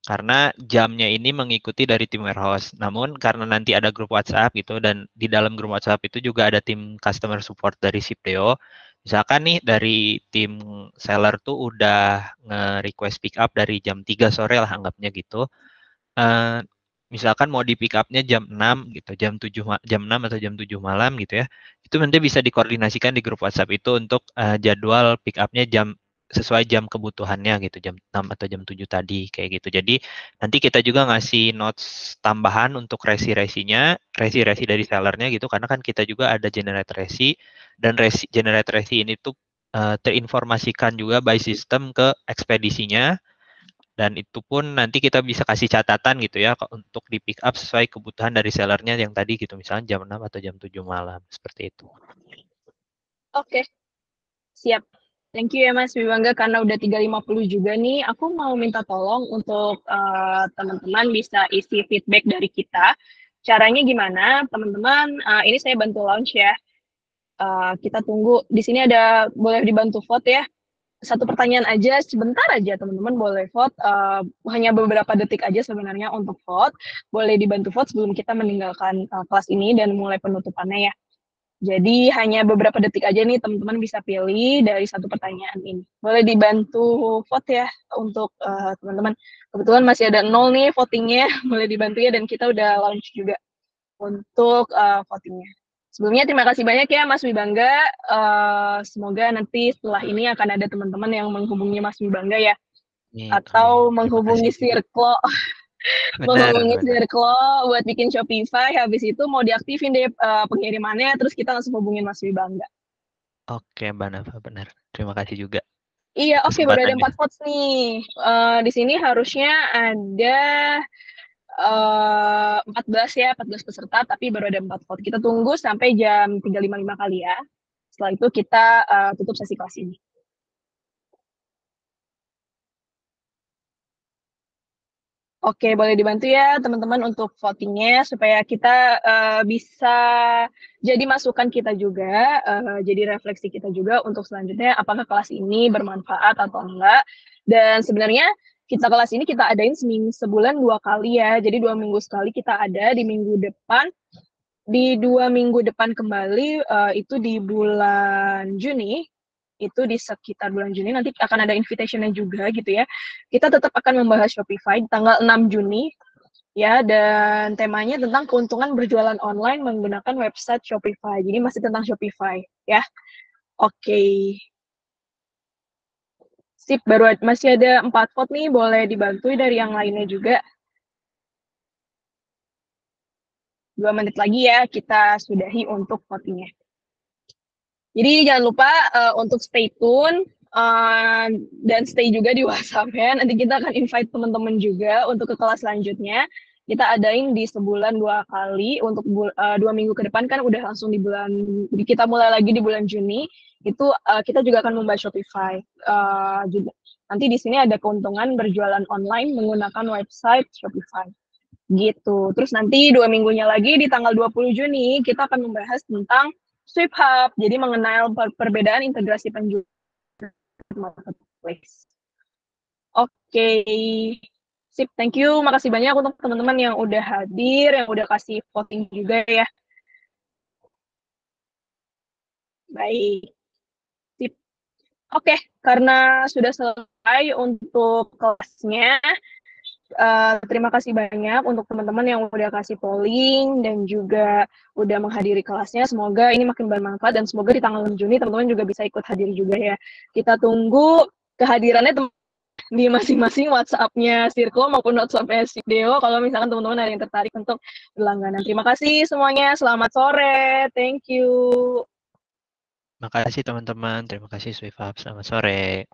Karena jamnya ini mengikuti dari tim warehouse. Namun karena nanti ada grup WhatsApp gitu dan di dalam grup WhatsApp itu juga ada tim customer support dari Shipdeo. Misalkan nih dari tim seller tuh udah nge-request pick up dari jam 3 sore lah anggapnya gitu. Eee, Misalkan mau di-pick up-nya jam 6 gitu, jam 6 atau jam 7 malam gitu ya, itu nanti bisa dikoordinasikan di grup WhatsApp itu untuk, jadwal pick up-nya sesuai jam kebutuhannya gitu, jam 6 atau jam 7 tadi, kayak gitu. Jadi, nanti kita juga ngasih notes tambahan untuk resi dari sellernya gitu, karena kan kita juga ada generate resi, dan generate resi ini tuh, terinformasikan juga by system ke ekspedisinya, dan itu pun nanti kita bisa kasih catatan gitu ya untuk di pick up sesuai kebutuhan dari sellernya yang tadi gitu, misalnya jam 6 atau jam 7 malam, seperti itu. Oke, siap. Thank you ya Mas Wibangga, karena udah 3.50 juga nih, aku mau minta tolong untuk teman-teman bisa isi feedback dari kita. Caranya gimana? Teman-teman, ini saya bantu launch ya. Kita tunggu. Di sini boleh dibantu vote ya. 1 pertanyaan aja, sebentar aja teman-teman boleh vote. Hanya beberapa detik aja sebenarnya untuk vote. Boleh dibantu vote sebelum kita meninggalkan kelas ini dan mulai penutupannya ya. Jadi hanya beberapa detik aja nih teman-teman bisa pilih dari 1 pertanyaan ini. Boleh dibantu vote ya untuk teman-teman. Kebetulan masih ada 0 nih votingnya, boleh dibantu ya, dan kita udah launch juga untuk votingnya. Sebelumnya terima kasih banyak ya Mas Wibangga. Semoga nanti setelah ini akan ada teman-teman yang menghubungi Mas Wibangga ya, Amin, amin. atau Terima kasih menghubungi juga. Circle, Benar, benar. buat bikin Shopify. Habis itu mau diaktifin deh pengirimannya, terus kita langsung hubungin Mas Wibangga. Oke, Mbak Nafa, benar. Terima kasih juga Iya, oke, baru ada kesempatannya. 4 votes nih. Di sini harusnya ada 14 ya, 14 peserta, tapi baru ada 4 vote. Kita tunggu sampai jam 3.55 kali ya. Setelah itu kita tutup sesi kelas ini. Oke, boleh dibantu ya teman-teman untuk votingnya supaya kita bisa jadi masukan kita juga, jadi refleksi kita juga untuk selanjutnya apakah kelas ini bermanfaat atau enggak. Dan sebenarnya kelas ini kita adain sebulan 2 kali ya, jadi 2 minggu sekali kita ada di minggu depan, di 2 minggu depan kembali, itu di bulan Juni, itu di sekitar bulan Juni nanti akan ada invitation-nya juga gitu ya. Kita tetap akan membahas Shopify tanggal 6 Juni ya, dan temanya tentang keuntungan berjualan online menggunakan website Shopify. Jadi masih tentang Shopify ya. Oke. Sip, masih ada 4 vote nih, boleh dibantu dari yang lainnya juga. 2 menit lagi ya, kita sudahi untuk votingnya. Jadi jangan lupa untuk stay tune dan stay juga di WhatsApp-nya. Nanti kita akan invite teman-teman juga untuk ke kelas selanjutnya. Kita adain di sebulan 2 kali untuk 2 minggu ke depan kan udah langsung kita mulai lagi di bulan Juni. Itu kita juga akan membahas Shopify. Juga. Nanti di sini ada keuntungan berjualan online menggunakan website Shopify. Gitu. Terus nanti 2 minggunya lagi di tanggal 20 Juni kita akan membahas tentang Swift Hub, jadi mengenal perbedaan integrasi penjualan marketplace. Oke, sip, thank you, makasih banyak untuk teman-teman yang udah hadir, yang udah kasih voting juga ya. Baik, sip. Oke, karena sudah selesai untuk kelasnya, terima kasih banyak untuk teman-teman yang udah kasih polling dan juga udah menghadiri kelasnya. Semoga ini makin bermanfaat dan semoga di tanggal 6 Juni teman-teman juga bisa ikut hadir juga ya. Kita tunggu kehadirannya di masing-masing WhatsApp-nya Circle maupun WhatsApp-nya Sideo kalau misalkan teman-teman ada yang tertarik untuk berlangganan. Terima kasih semuanya. Selamat sore. Thank you. Makasih teman-teman, terima kasih Swift Hub, selamat sore.